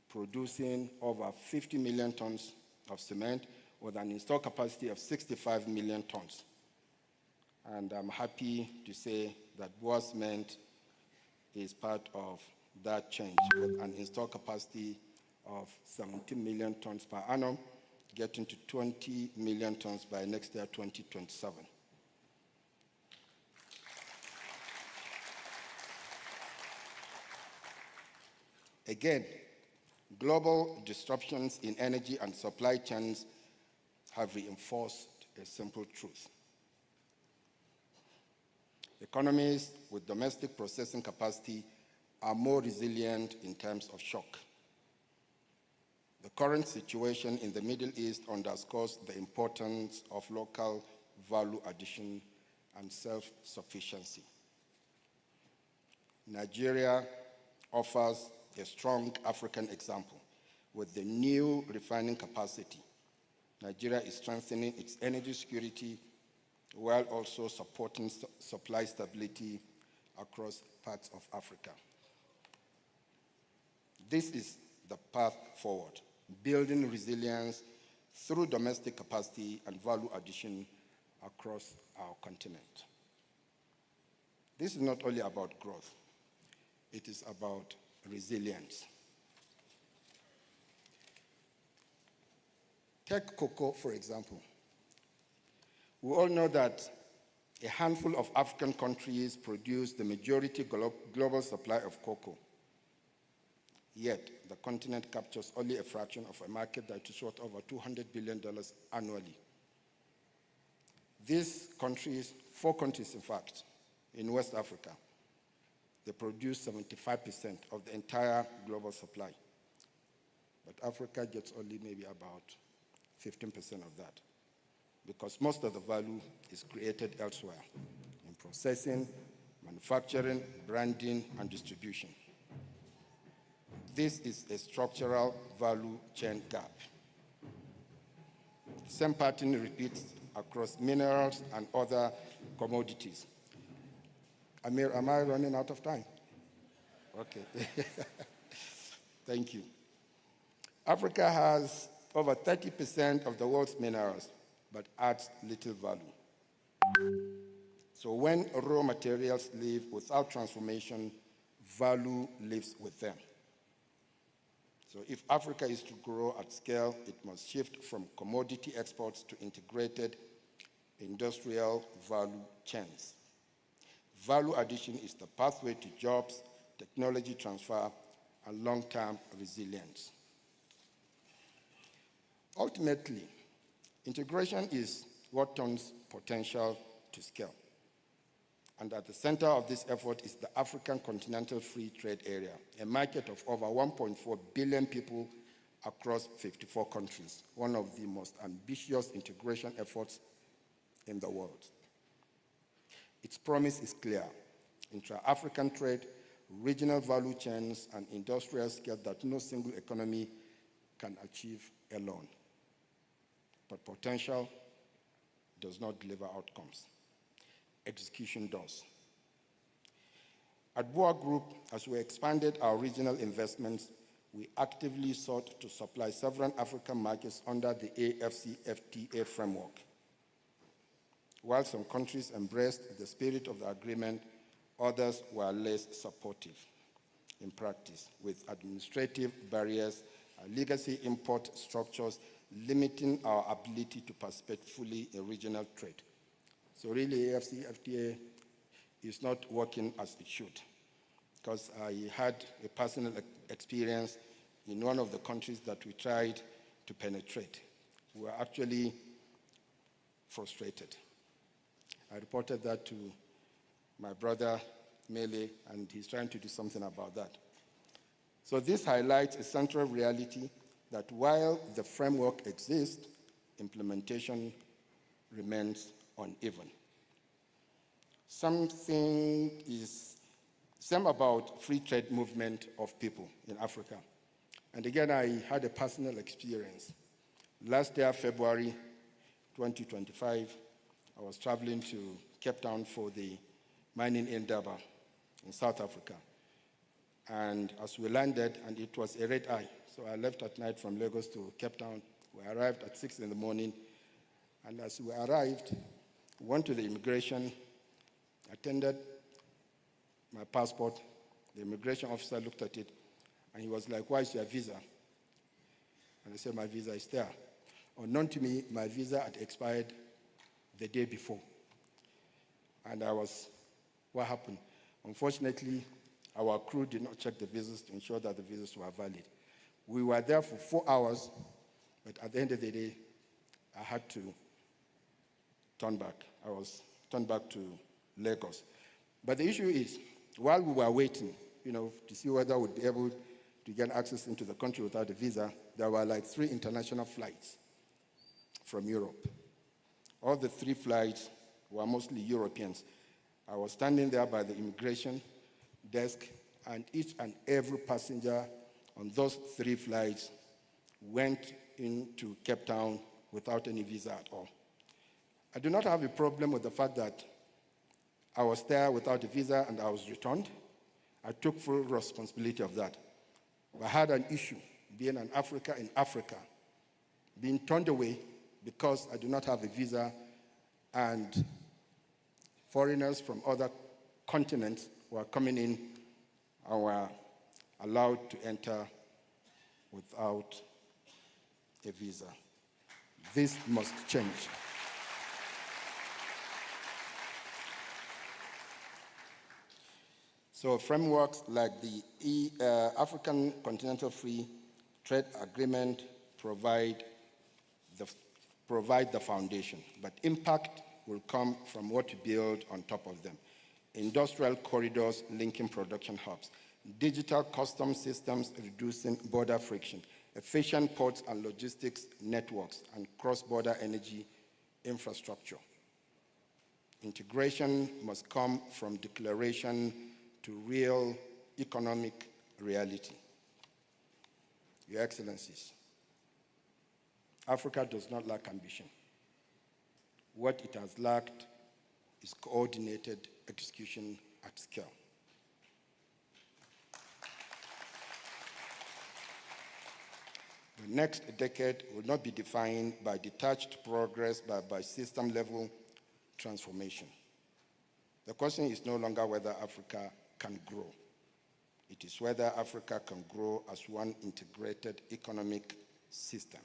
producing over 50 million tons of cement with an installed capacity of 65 million tons. And I'm happy to say that Boa Cement is part of that change with an installed capacity of 17 million tons per annum, getting to 20 million tons by next year, 2027. Again, global disruptions in energy and supply chains have reinforced a simple truth. Economies with domestic processing capacity are more resilient in times of shock. The current situation in the Middle East underscores the importance of local value addition and self-sufficiency. Nigeria offers a strong African example. With the new refining capacity, Nigeria is strengthening its energy security while also supporting supply stability across parts of Africa. This is the path forward, building resilience through domestic capacity and value addition across our continent. This is not only about growth, it is about resilience. Take cocoa, for example. We all know that a handful of African countries produce the majority global supply of cocoa. Yet, the continent captures only a fraction of a market that is worth over $200 billion annually. These countries, 4 countries in fact, in West Africa, they produce 75% of the entire global supply. But Africa gets only maybe about 15% of that, because most of the value is created elsewhere, in processing, manufacturing, branding, and distribution. This is a structural value chain gap. The same pattern repeats across minerals and other commodities. Amir, am I running out of time? Okay. Thank you. Africa has over 30% of the world's minerals, but adds little value. So when raw materials leave without transformation, value lives with them. So if Africa is to grow at scale, it must shift from commodity exports to integrated industrial value chains. Value addition is the pathway to jobs, technology transfer, and long-term resilience. Ultimately, integration is what turns potential to scale. And at the center of this effort is the African Continental Free Trade Area, a market of over 1.4 billion people across 54 countries, one of the most ambitious integration efforts in the world. Its promise is clear: intra-African trade, regional value chains, and industrial scale that no single economy can achieve alone. But potential does not deliver outcomes. Execution does. At Boa Group, as we expanded our regional investments, we actively sought to supply several African markets under the AFCFTA framework. While some countries embraced the spirit of the agreement, others were less supportive in practice, with administrative barriers and legacy import structures limiting our ability to participate fully in regional trade. So really, AFCFTA is not working as it should, because I had a personal experience in one of the countries that we tried to penetrate. We were actually frustrated. I reported that to my brother, Mele, and he's trying to do something about that. So this highlights a central reality that while the framework exists, implementation remains uneven. Something is same about free trade movement of people in Africa. And again, I had a personal experience. Last year, February 2025, I was traveling to Cape Town for the mining endeavor in South Africa. And as we landed, and it was a red eye, so I left at night from Lagos to Cape Town. We arrived at 6 in the morning, and as we arrived, Went to the immigration, attended my passport. The immigration officer looked at it, and he was like, "Where's your visa?" And I said, "My visa is there." Unknown to me, my visa had expired the day before. And what happened? Unfortunately, our crew did not check the visas to ensure that the visas were valid. We were there for 4 hours, but at the end of the day, I had to turn back. I was turned back to Lagos. But the issue is, while we were waiting, to see whether we'd be able to get access into the country without a visa, there were like 3 international flights from Europe. All the 3 flights were mostly Europeans. I was standing there by the immigration desk, and each and every passenger on those 3 flights went into Cape Town without any visa at all. I do not have a problem with the fact that I was there without a visa and I was returned. I took full responsibility of that. I had an issue being an African in Africa, being turned away because I do not have a visa, and foreigners from other continents were coming in and were allowed to enter without a visa. This must change. So frameworks like the African Continental Free Trade Agreement provide the foundation, but impact will come from what you build on top of them. Industrial corridors linking production hubs, digital customs systems reducing border friction, efficient ports and logistics networks, and cross-border energy infrastructure. Integration must come from declaration to real economic reality. Your Excellencies, Africa does not lack ambition. What it has lacked is coordinated execution at scale. The next decade will not be defined by detached progress, but by system-level transformation. The question is no longer whether Africa can grow. It is whether Africa can grow as one integrated economic system.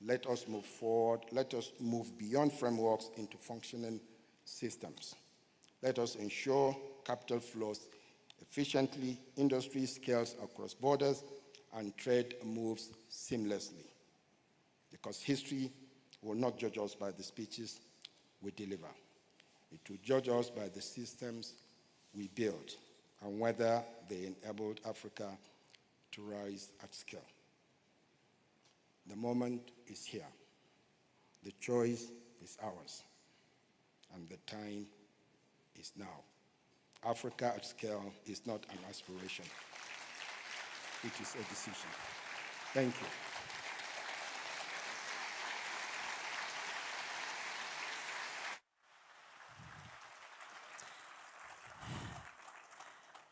Let us move forward. Let us move beyond frameworks into functioning systems. Let us ensure capital flows efficiently, industry scales across borders, and trade moves seamlessly. Because history will not judge us by the speeches we deliver. It will judge us by the systems we build and whether they enabled Africa to rise at scale. The moment is here. The choice is ours. And the time is now. Africa at scale is not an aspiration. It is a decision. Thank you.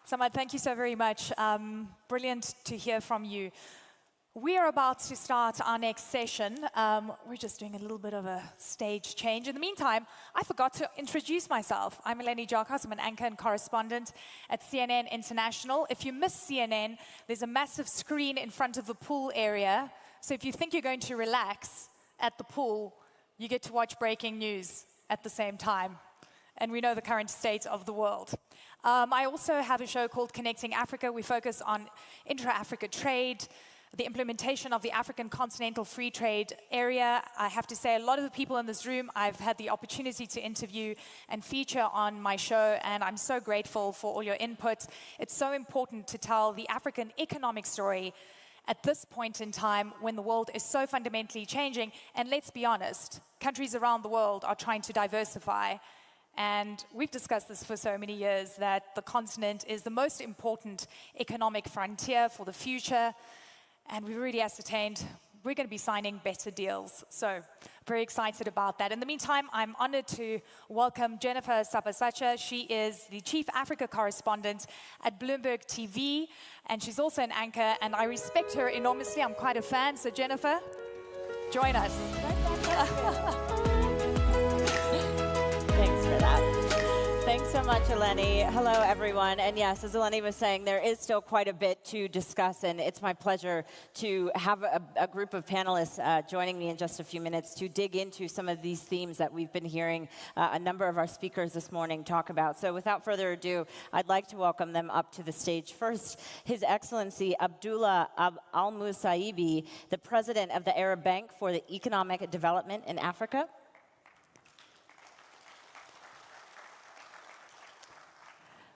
Samad, thank you so very much. Brilliant to hear from you. We are about to start our next session. We're just doing a little bit of a stage change. In the meantime, I forgot to introduce myself. I'm Eleni Jarkos. I'm an anchor and correspondent at CNN International. If you miss CNN, there's a massive screen in front of the pool area. So if you think you're going to relax at the pool, you get to watch breaking news at the same time. And we know the current state of the world. I also have a show called Connecting Africa. We focus on intra-Africa trade, the implementation of the African Continental Free Trade Area. I have to say, a lot of the people in this room, I've had the opportunity to interview and feature on my show, and I'm so grateful for all your input. It's so important to tell the African economic story at this point in time when the world is so fundamentally changing. And let's be honest, countries around the world are trying to diversify. And we've discussed this for so many years, that the continent is the most important economic frontier for the future. And we've really ascertained we're going to be signing better deals. So very excited about that. In the meantime, I'm honored to welcome Jennifer Sapasacha. She is the Chief Africa Correspondent at Bloomberg TV. And she's also an anchor. And I respect her enormously. I'm quite a fan. So Jennifer, join us. Thanks for that. Thanks so much, Eleni. Hello, everyone. And yes, as Eleni was saying, there is still quite a bit to discuss, and it's my pleasure to have a group of panelists joining me in just a few minutes to dig into some of these themes that we've been hearing a number of our speakers this morning talk about. So without further ado, I'd like to welcome them up to the stage. First, His Excellency Abdullah Al-Musaibi, the President of the Arab Bank for the Economic Development in Africa.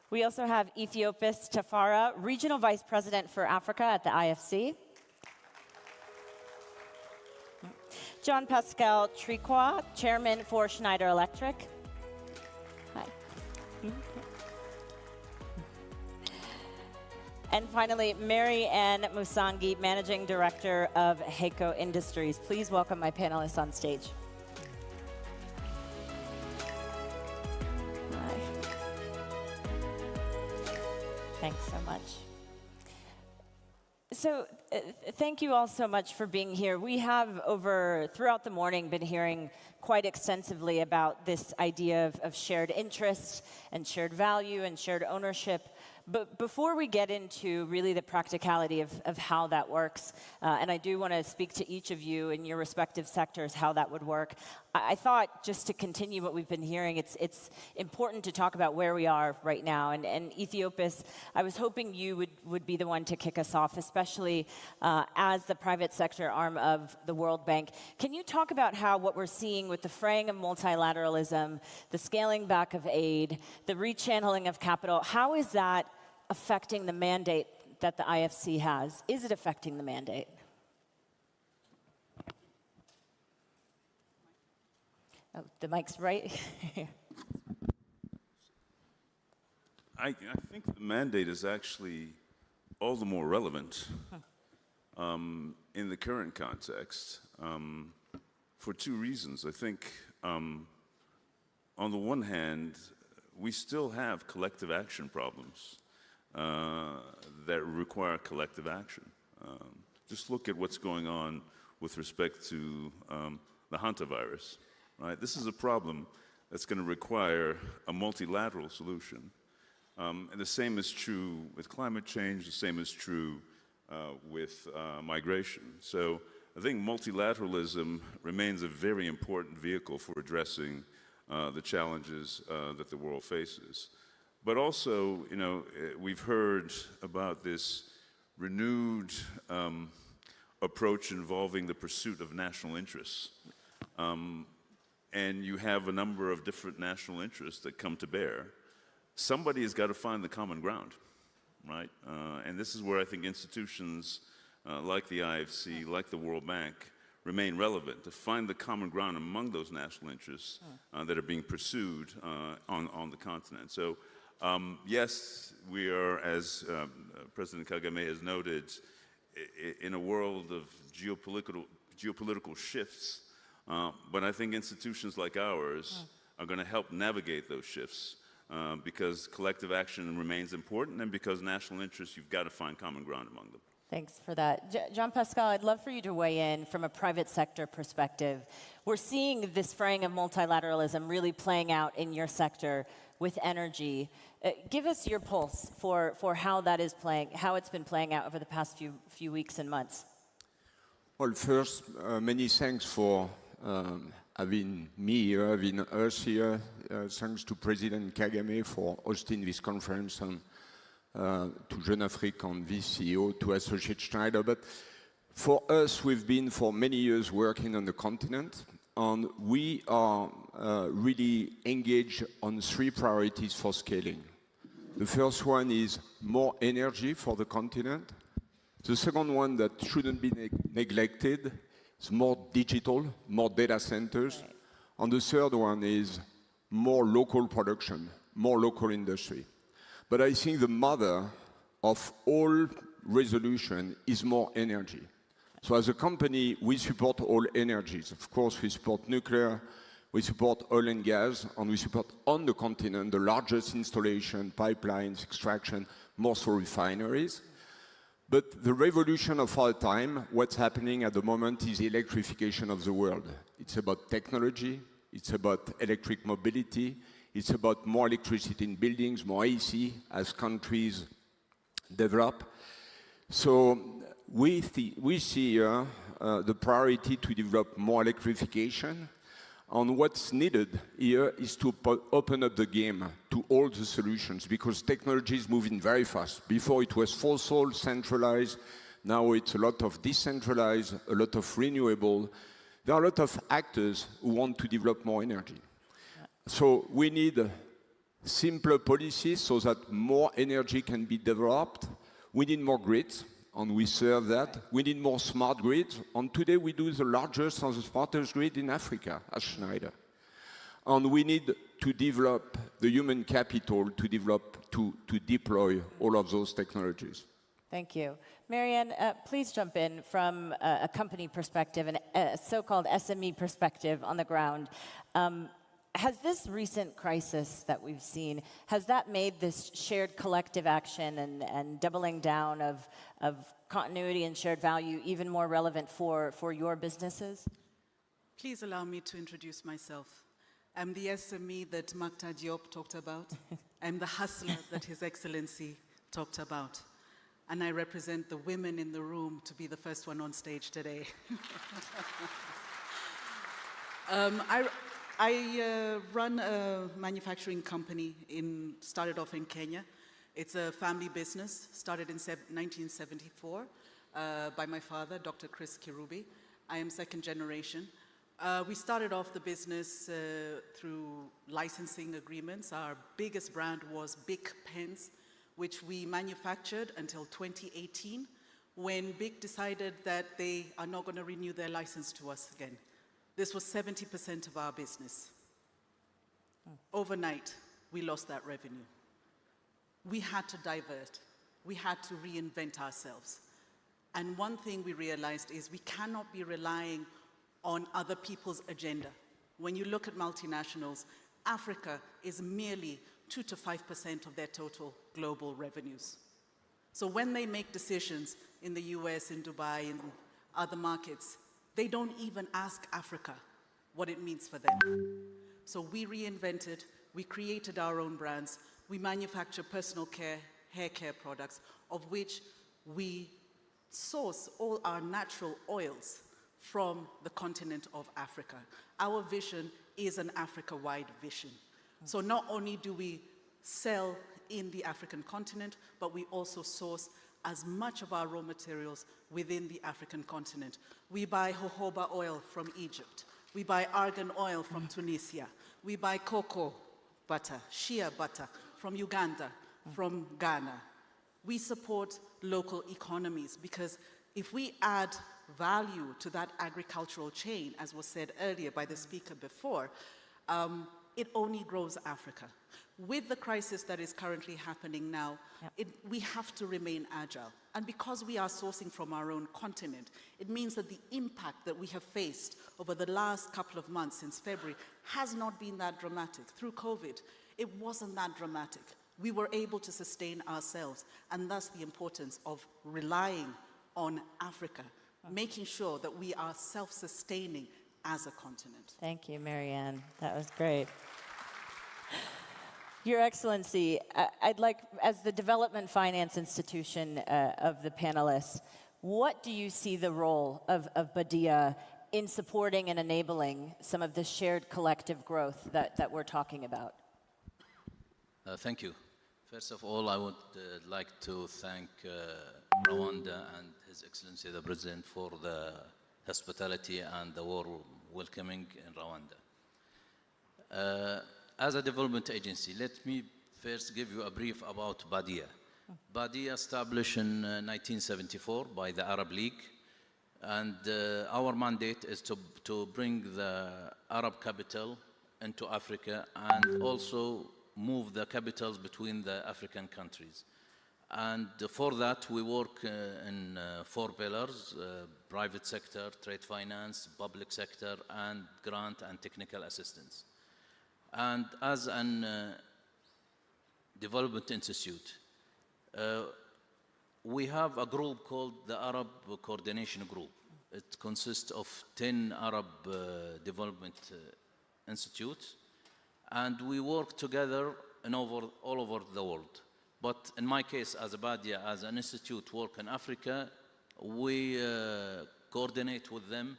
We also have Ethiopios Tafara, Regional Vice President for Africa at the IFC. Jean-Pascal Tricois, Chairman for Schneider Electric. Hi. And finally, Mary Ann Musangi, Managing Director of Heiko Industries. Please welcome my panelists on stage. Thanks so much. So thank you all so much for being here. We have throughout the morning been hearing quite extensively about this idea of shared interest and shared value and shared ownership. But before we get into really the practicality of how that works, and I do want to speak to each of you in your respective sectors how that would work, I thought just to continue what we've been hearing, it's important to talk about where we are right now. And Ethiopios, I was hoping you would be the one to kick us off, especially as the private sector arm of the World Bank. Can you talk about how what we're seeing with the fraying of multilateralism, the scaling back of aid, the rechanneling of capital, how is that affecting the mandate that the IFC has? Is it affecting the mandate? Oh, the mic's right here. I think the mandate is actually all the more relevant in the current context for two reasons. I think on the one hand, we still have collective action problems that require collective action. Just look at what's going on with respect to the hantavirus, right? This is a problem that's going to require a multilateral solution. And the same is true with climate change, the same is true with migration. So I think multilateralism remains a very important vehicle for addressing the challenges that the world faces. But also, you know, we've heard about this renewed approach involving the pursuit of national interests. And you have a number of different national interests that come to bear. Somebody has got to find the common ground, right? And this is where I think institutions like the IFC, like the World Bank, remain relevant, to find the common ground among those national interests that are being pursued on the continent. So yes, we are, as President Kagame has noted, in a world of geopolitical shifts, but I think institutions like ours are going to help navigate those shifts because collective action remains important, and because national interests, you've got to find common ground among them. Thanks for that. Jean-Pascal, I'd love for you to weigh in from a private sector perspective. We're seeing this fraying of multilateralism really playing out in your sector with energy. Give us your pulse for how that is playing, how it's been playing out over the past few weeks and months. Well, first, many thanks for having me here, having us here. Thanks to President Kagame for hosting this conference, and to Jeune Afrique and the CEO, to Associate Schneider. But for us, we've been for many years working on the continent, and we are really engaged on three priorities for scaling. The first one is more energy for the continent. The second one that shouldn't be neglected is more digital, more data centers. Right. And the third one is more local production, more local industry. But I think the mother of all resolution is more energy. So as a company, we support all energies. Of course, we support nuclear, we support oil and gas, and we support on the continent the largest installation, pipelines, extraction, more so refineries. But the revolution of our time, what's happening at the moment, is the electrification of the world. It's about technology, it's about electric mobility, it's about more electricity in buildings, more AC as countries develop. So we see here the priority to develop more electrification. And what's needed here is to open up the game to all the solutions, because technology is moving very fast. Before it was fossil, centralized. Now it's a lot of decentralized, a lot of renewable. There are a lot of actors who want to develop more energy. So we need simpler policies so that more energy can be developed. We need more grids, and we serve that. We need more smart grids, and today we do the largest and the smartest grid in Africa, as Schneider. And we need to develop the human capital to deploy all of those technologies. Thank you. Marianne, please jump in from a company perspective and a so-called SME perspective on the ground. Has this recent crisis that we've seen, has that made this shared collective action and doubling down of continuity and shared value even more relevant for your businesses? Please allow me to introduce myself. I'm the SME that Makta Diop talked about. I'm the hustler that His Excellency talked about. And I represent the women in the room to be the first one on stage today. I run a manufacturing company, started off in Kenya. It's a family business, started in 1974 by my father, Dr. Chris Kirubi. I am second generation. We started off the business through licensing agreements. Our biggest brand was Bic Pens, which we manufactured until 2018, when Bic decided that they are not going to renew their license to us again. This was 70% of our business. Overnight, we lost that revenue. We had to divert. We had to reinvent ourselves. And one thing we realized is we cannot be relying on other people's agenda. When you look at multinationals, Africa is merely 2 to 5% of their total global revenues. So when they make decisions in the US, in Dubai, in other markets, they don't even ask Africa what it means for them. So we reinvented, we created our own brands, we manufacture personal care, hair care products, of which we source all our natural oils from the continent of Africa. Our vision is an Africa-wide vision. So not only do we sell in the African continent, but we also source as much of our raw materials within the African continent. We buy jojoba oil from Egypt. We buy argan oil from Tunisia. We buy cocoa butter, shea butter from Uganda, from Ghana. We support local economies because if we add value to that agricultural chain, as was said earlier by the speaker before, it only grows Africa. With the crisis that is currently happening now, we have to remain agile. And because we are sourcing from our own continent, it means that the impact that we have faced over the last couple of months since February has not been that dramatic. Through COVID, it wasn't that dramatic. We were able to sustain ourselves, and thus the importance of relying on Africa, making sure that we are self-sustaining as a continent. Thank you, Marianne. That was great. Your Excellency, I'd like, as the development finance institution of the panelists, what do you see the role of Badia in supporting and enabling some of the shared collective growth that we're talking about? Thank you. First of all, I would like to thank Rwanda and His Excellency the President for the hospitality and the warm welcoming in Rwanda. As a development agency, let me first give you a brief about Badia. Badia established in 1974 by the Arab League, and our mandate is to bring the Arab capital into Africa and also move the capitals between the African countries. And for that, we work in 4 pillars: private sector, trade finance, public sector, and grant and technical assistance. And as an development institute, we have a group called the Arab Coordination Group. It consists of 10 Arab development institute, and we work together all over the world. But in my case, as a Badia, as an institute work in Africa, we coordinate with them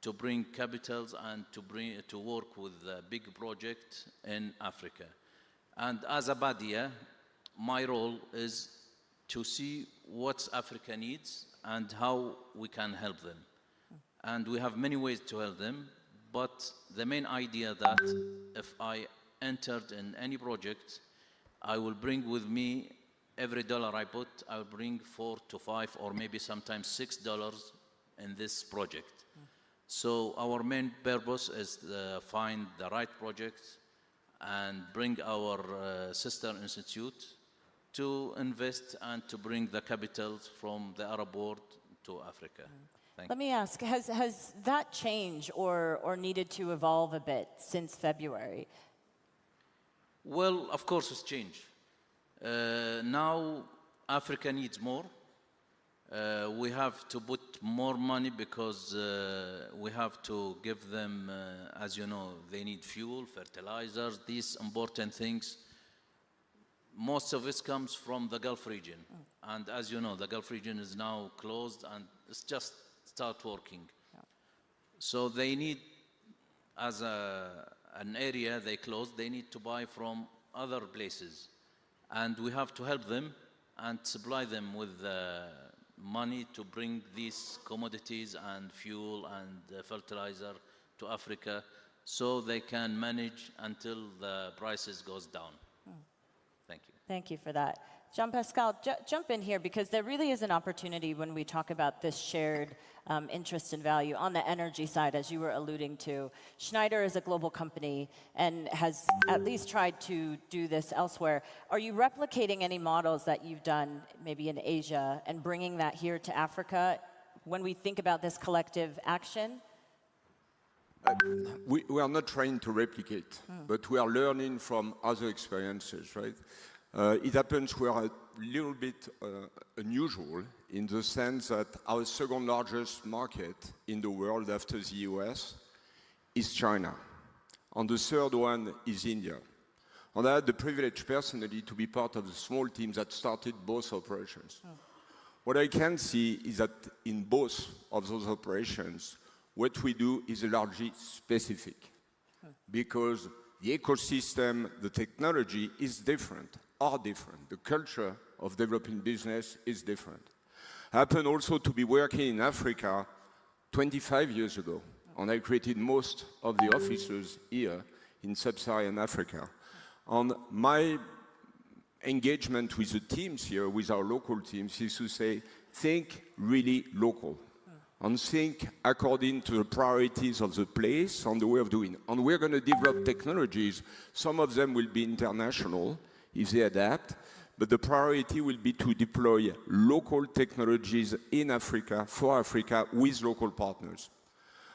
to bring capitals and to work with big projects in Africa. And as a Badia, my role is to see what Africa needs and how we can help them. And we have many ways to help them, but the main idea that if I entered in any project, I will bring with me every dollar I put, I will bring $4 to $5 or maybe sometimes $6 in this project. So our main purpose is to find the right projects and bring our sister institute to invest and to bring the capitals from the Arab world to Africa. Let me ask, has that changed or needed to evolve a bit since February? Well, of course it's changed. Now Africa needs more. We have to put more money because we have to give them, as you know, they need fuel, fertilizers, these important things. Most of it comes from the Gulf region. And as you know, the Gulf region is now closed and it's just start working. So they need, as an area they closed, they need to buy from other places. And we have to help them and supply them with money to bring these commodities and fuel and fertilizer to Africa so they can manage until the prices goes down. Thank you. Thank you for that. Jean-Pascal, jump in here because there really is an opportunity when we talk about this shared interest and value on the energy side, as you were alluding to. Schneider is a global company and has at least tried to do this elsewhere. Are you replicating any models that you've done maybe in Asia and bringing that here to Africa when we think about this collective action? We are not trying to replicate, but we are learning from other experiences, right? It happens we are a little bit unusual in the sense that our second largest market in the world after the US is China. And the third one is India. And I had the privilege personally to be part of the small team that started both operations. What I can see is that in both of those operations, what we do is largely specific because the ecosystem, the technology is different, are different. The culture of developing business is different. I happened also to be working in Africa 25 years ago, and I created most of the offices here in sub-Saharan Africa. And my engagement with the teams here, with our local teams, is to say, think really local. And think according to the priorities of the place and the way of doing. And we're going to develop technologies. Some of them will be international if they adapt, but the priority will be to deploy local technologies in Africa, for Africa, with local partners.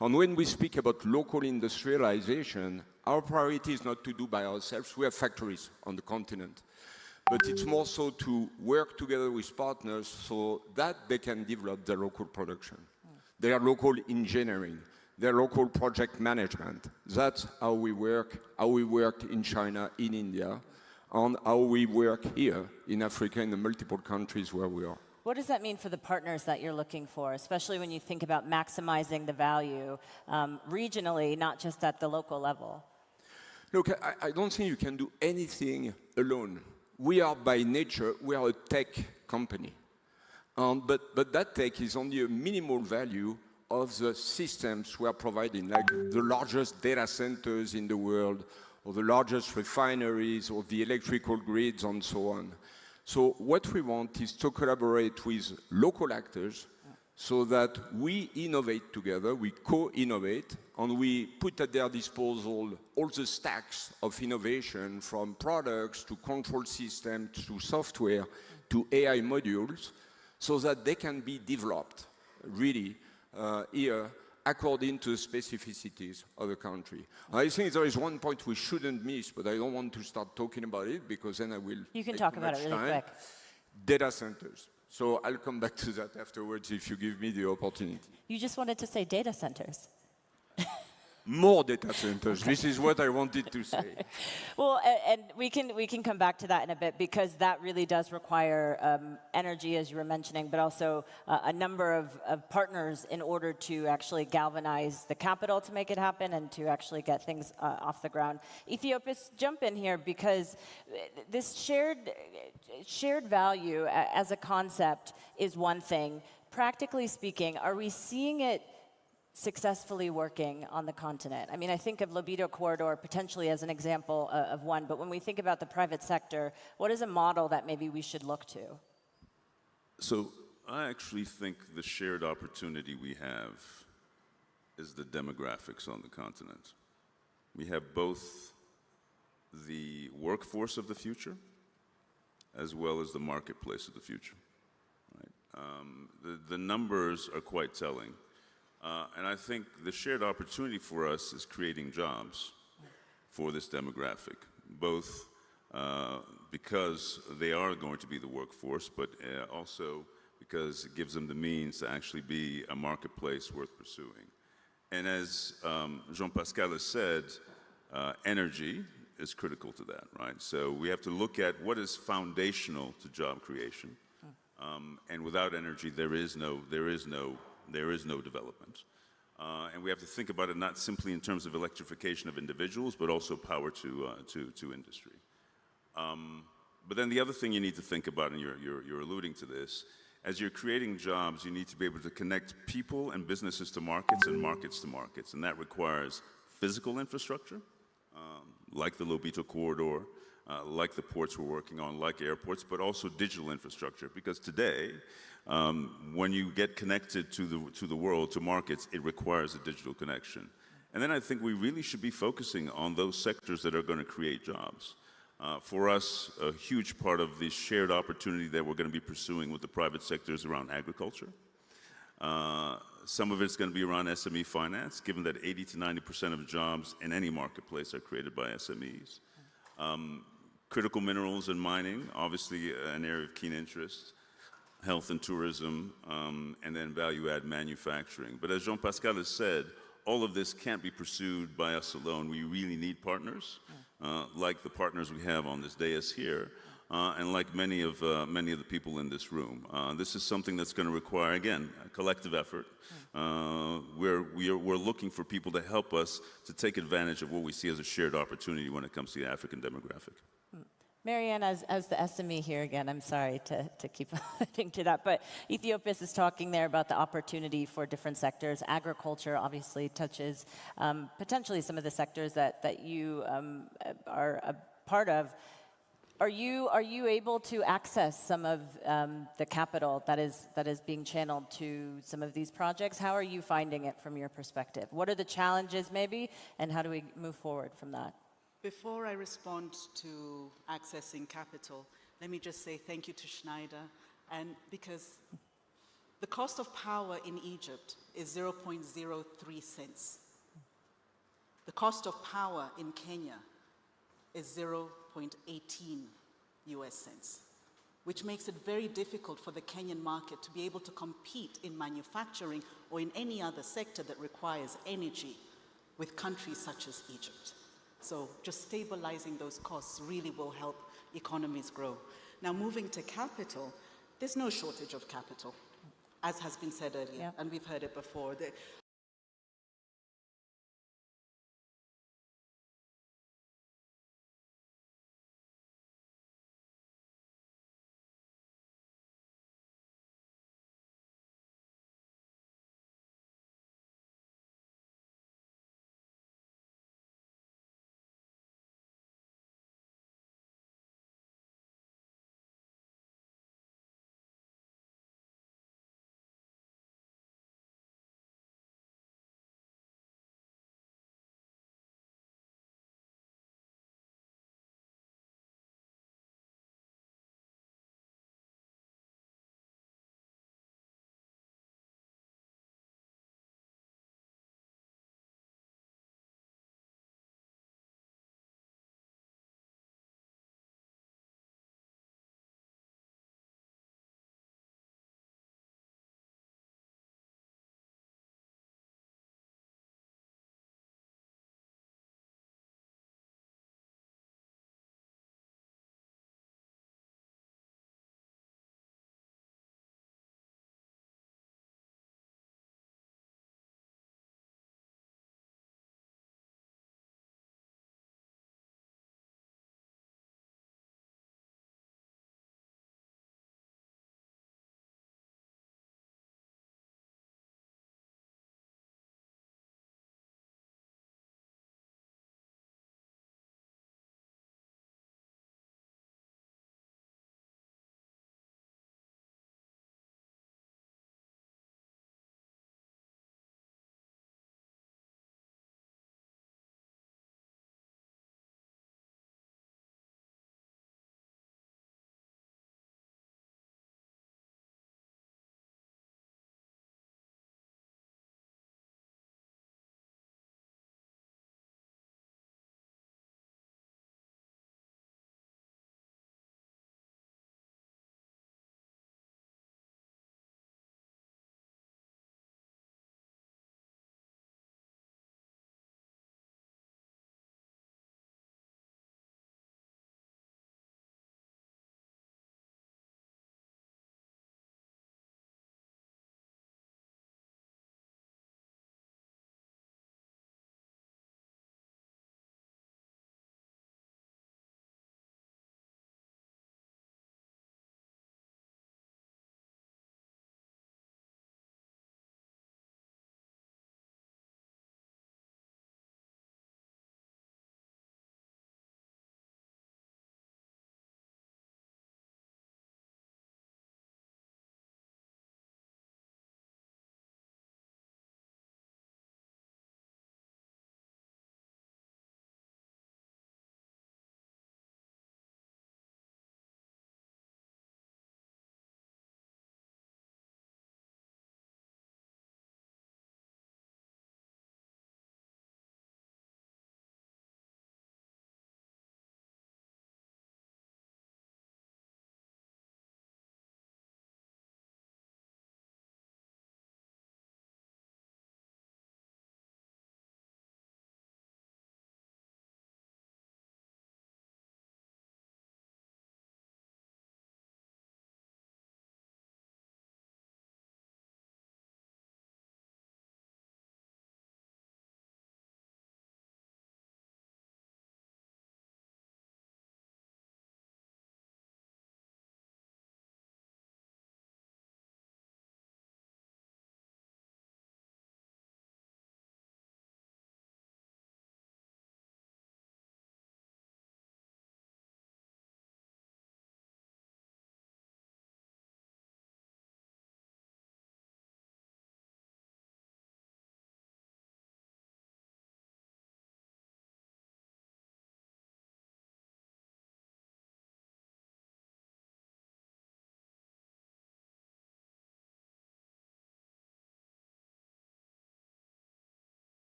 And when we speak about local industrialization, our priority is not to do by ourselves. We have factories on the continent. But it's more so to work together with partners so that they can develop their local production. Their local engineering, their local project management. That's how we work in China, in India, and how we work here in Africa, in the multiple countries where we are. What does that mean for the partners that you're looking for, especially when you think about maximizing the value regionally, not just at the local level? Look, I don't think you can do anything alone. We are by nature, we are a tech company. But that tech is only a minimal value of the systems we are providing, like the largest data centers in the world, or the largest refineries, or the electrical grids, and so on. So what we want is to collaborate with local actors so that we innovate together, we co-innovate, and we put at their disposal all the stacks of innovation, from products to control systems to software to AI modules, so that they can be developed really here according to the specificities of the country. I think there is one point we shouldn't miss, but I don't want to start talking about it because then I will. You can talk about it really quick. Data centers. So I'll come back to that afterwards if you give me the opportunity. You just wanted to say data centers. more data centers. Okay. This is what I wanted to say. Well, and we can come back to that in a bit, because that really does require energy, as you were mentioning, but also a number of partners in order to actually galvanize the capital to make it happen and to actually get things off the ground. Ethiopius, jump in here, because this shared value as a concept is one thing. Practically speaking, are we seeing it successfully working on the continent? I mean, I think of Libido Corridor potentially as an example of one, but when we think about the private sector, what is a model that maybe we should look to? So I actually think the shared opportunity we have is the demographics on the continent. We have both the workforce of the future as well as the marketplace of the future. Right? The numbers are quite telling. And I think the shared opportunity for us is creating jobs for this demographic, both because they are going to be the workforce, but also because it gives them the means to actually be a marketplace worth pursuing. And as Jean-Pascal has said, energy is critical to that, right? So we have to look at what is foundational to job creation. And without energy, there is no development. And we have to think about it not simply in terms of electrification of individuals, but also power to industry. But then the other thing you need to think about, and you're alluding to this, as you're creating jobs, you need to be able to connect people and businesses to markets and markets to markets. And that requires physical infrastructure, like the Lobito Corridor, like the ports we're working on, like airports, but also digital infrastructure. Because today, when you get connected to the world, to markets, it requires a digital connection. And then I think we really should be focusing on those sectors that are going to create jobs. For us, a huge part of the shared opportunity that we're going to be pursuing with the private sector is around agriculture. Some of it's going to be around SME finance, given that 80 to 90% of jobs in any marketplace are created by SMEs. Critical minerals and mining, obviously an area of keen interest. Health and tourism, and then value-add manufacturing. But as Jean-Pascal has said, all of this can't be pursued by us alone. We really need partners, like the partners we have on this dais here, and like many of the people in this room. This is something that's going to require, again, a collective effort. We're looking for people to help us to take advantage of what we see as a shared opportunity when it comes to the African demographic. Marianne, as the SME here again, I'm sorry to keep alluding to that, but Ethiopius is talking there about the opportunity for different sectors. Agriculture obviously touches potentially some of the sectors that you are a part of. Are you able to access some of the capital that is being channeled to some of these projects? How are you finding it from your perspective? What are the challenges maybe, and how do we move forward from that? Before I respond to accessing capital, let me just say thank you to Schneider, and because the cost of power in Egypt is 0.03 cents. The cost of power in Kenya is 0.18 US cents, which makes it very difficult for the Kenyan market to be able to compete in manufacturing or in any other sector that requires energy with countries such as Egypt. So just stabilizing those costs really will help economies grow. Now, moving to capital, there's no shortage of capital, as has been said earlier, and we've heard it before.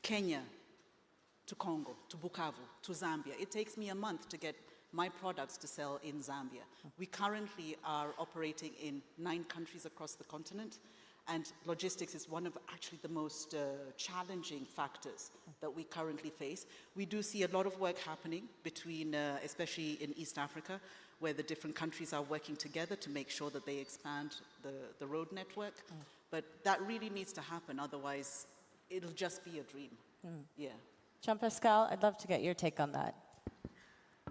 Kenya to Congo, to Bukavu, to Zambia. It takes me a month to get my products to sell in Zambia. We currently are operating in 9 countries across the continent, and logistics is one of actually the most challenging factors that we currently face. We do see a lot of work happening between, especially in East Africa, where the different countries are working together to make sure that they expand the road network. But that really needs to happen, otherwise it'll just be a dream. Yeah. Jean-Pascal, I'd love to get your take on that.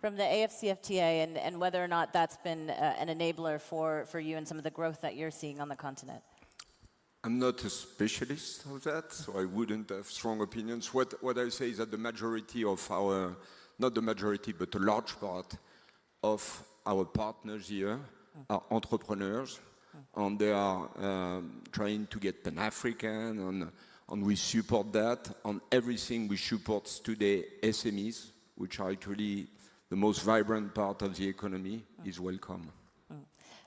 From the AFCFTA and whether or not that's been an enabler for you and some of the growth that you're seeing on the continent. I'm not a specialist of that, so I wouldn't have strong opinions. What I say is that the majority of our, not the majority, but a large part of our partners here are entrepreneurs, and they are trying to get Pan-African, and we support that. On everything we support today, SMEs, which are actually the most vibrant part of the economy, is welcome.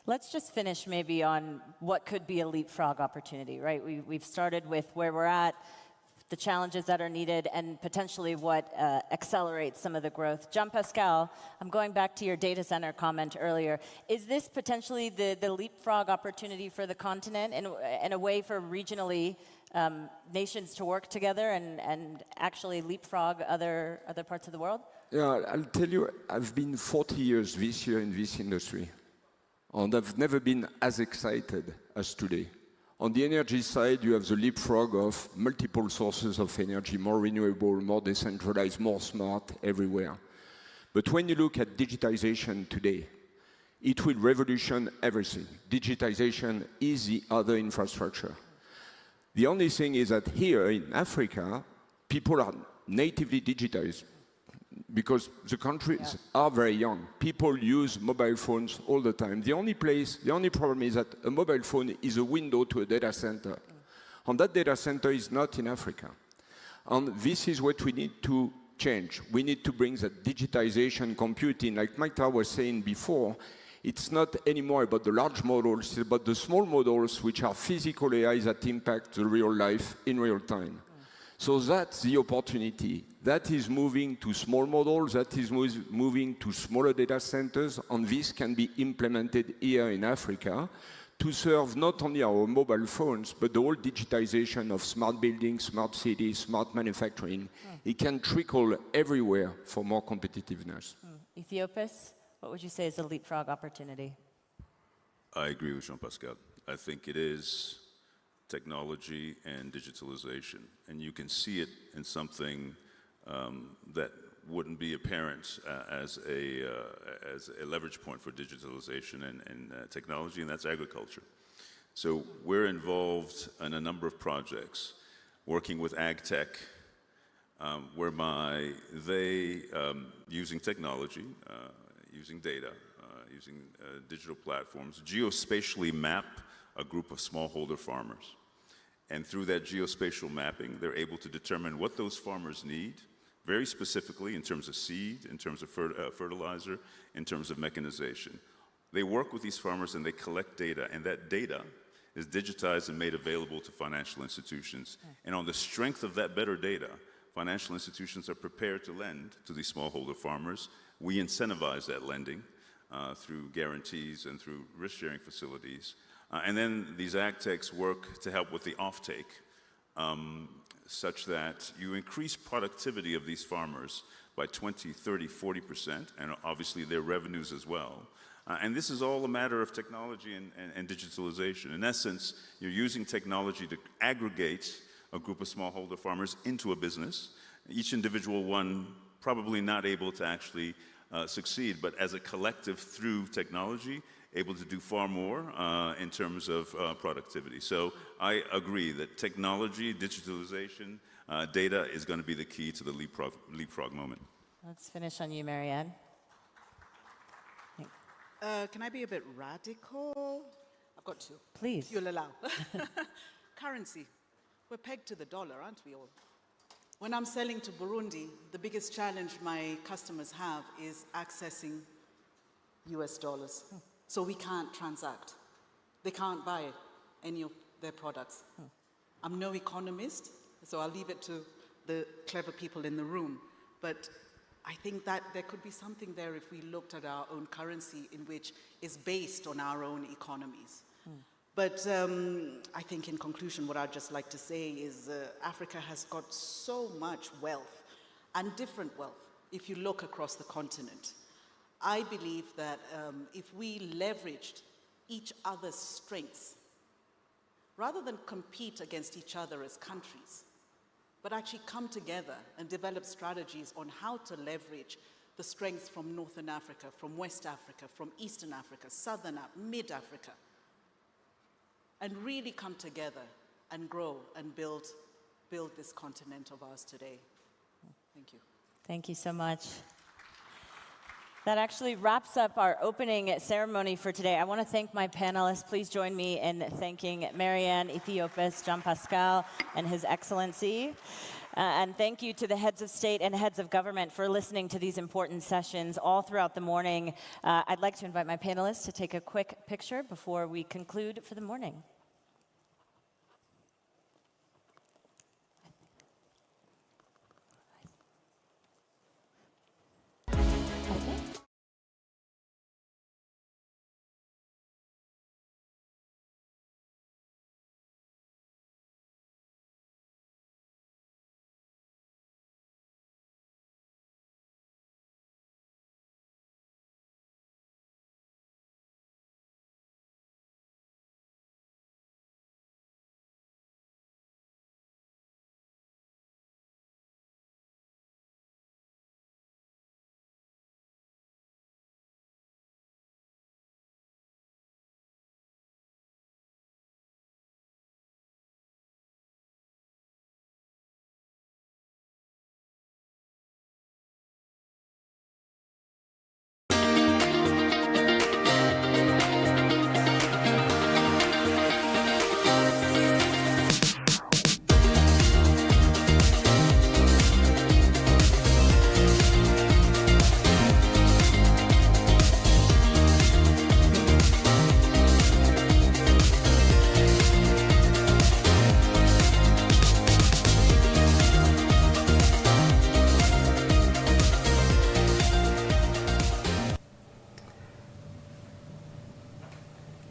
Let's just finish maybe on what could be a leapfrog opportunity, right? We've started with where we're at, the challenges that are needed, and potentially what accelerates some of the growth. Jean-Pascal, I'm going back to your data center comment earlier. Is this potentially the leapfrog opportunity for the continent and a way for regionally nations to work together and actually leapfrog other parts of the world? Yeah, I'll tell you, I've been 40 years this year in this industry. And I've never been as excited as today. On the energy side, you have the leapfrog of multiple sources of energy, more renewable, more decentralized, more smart everywhere. But when you look at digitization today, it will revolutionize everything. Digitization is the other infrastructure. The only thing is that here in Africa, people are natively digitized, because the countries are very young. People use mobile phones all the time. The only problem is that a mobile phone is a window to a data center. And that data center is not in Africa. And this is what we need to change. We need to bring that digitization computing, like Maita was saying before. It's not anymore about the large models, it's about the small models, which are physical AI that impact the real life in real time. So that's the opportunity. That is moving to small models, that is moving to smaller data centers, and this can be implemented here in Africa to serve not only our mobile phones, but the whole digitization of smart buildings, smart cities, smart manufacturing. It can trickle everywhere for more competitiveness. Ethiopis, what would you say is a leapfrog opportunity? I agree with Jean-Pascal. I think it is technology and digitalization. And you can see it in something that wouldn't be apparent as a leverage point for digitalization and technology, and that's agriculture. So we're involved in a number of projects, working with ag tech, whereby they, using technology, using data, using digital platforms, geospatially map a group of smallholder farmers. And through that geospatial mapping, they're able to determine what those farmers need, very specifically in terms of seed, in terms of fertilizer, in terms of mechanization. They work with these farmers and they collect data, and that data is digitized and made available to financial institutions. And on the strength of that better data, financial institutions are prepared to lend to these smallholder farmers. We incentivize that lending through guarantees and through risk-sharing facilities. And then these ag techs work to help with the offtake, such that you increase productivity of these farmers by 20, 30, 40%, and obviously their revenues as well. And this is all a matter of technology and digitalization. In essence, you're using technology to aggregate a group of smallholder farmers into a business, each individual one probably not able to actually succeed, but as a collective through technology, able to do far more in terms of productivity. So I agree that technology, digitalization, data is going to be the key to the leapfrog moment. Let's finish on you, Marianne. Can I be a bit radical? I've got to. Please. If you'll allow. Currency. We're pegged to the dollar, aren't we all? When I'm selling to Burundi, the biggest challenge my customers have is accessing US dollars. So we can't transact. They can't buy any of their products. I'm no economist, so I'll leave it to the clever people in the room. But I think that there could be something there if we looked at our own currency in which is based on our own economies. But I think in conclusion, what I'd just like to say is Africa has got so much wealth and different wealth if you look across the continent. I believe that if we leveraged each other's strengths, rather than compete against each other as countries, but actually come together and develop strategies on how to leverage the strengths from Northern Africa, from West Africa, from Eastern Africa, Southern Africa, Mid-Africa, and really come together and grow and build this continent of ours today. Thank you. Thank you so much. That actually wraps up our opening ceremony for today. I want to thank my panelists. Please join me in thanking Marianne Ethiopis, Jean-Pascal, and His Excellency. And thank you to the heads of state and heads of government for listening to these important sessions all throughout the morning. I'd like to invite my panelists to take a quick picture before we conclude for the morning.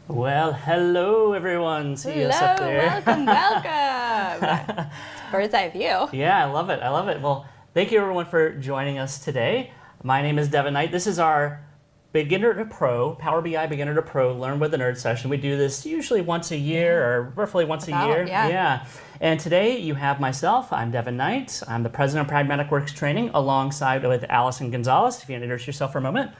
Well, hello everyone. See us up there. Welcome, welcome. It's bird's eye view. Yeah, I love it. I love it. Well, thank you everyone for joining us today. My name is Devin Knight. This is our Beginner to Pro, Power BI Beginner to Pro Learn with the Nerd session. We do this usually once a year or roughly once a year. Yeah. And today you have myself. I'm Devin Knight. I'm the president of Pragmatic Works Training alongside with Allison Gonzalez. If you want to introduce yourself for a moment.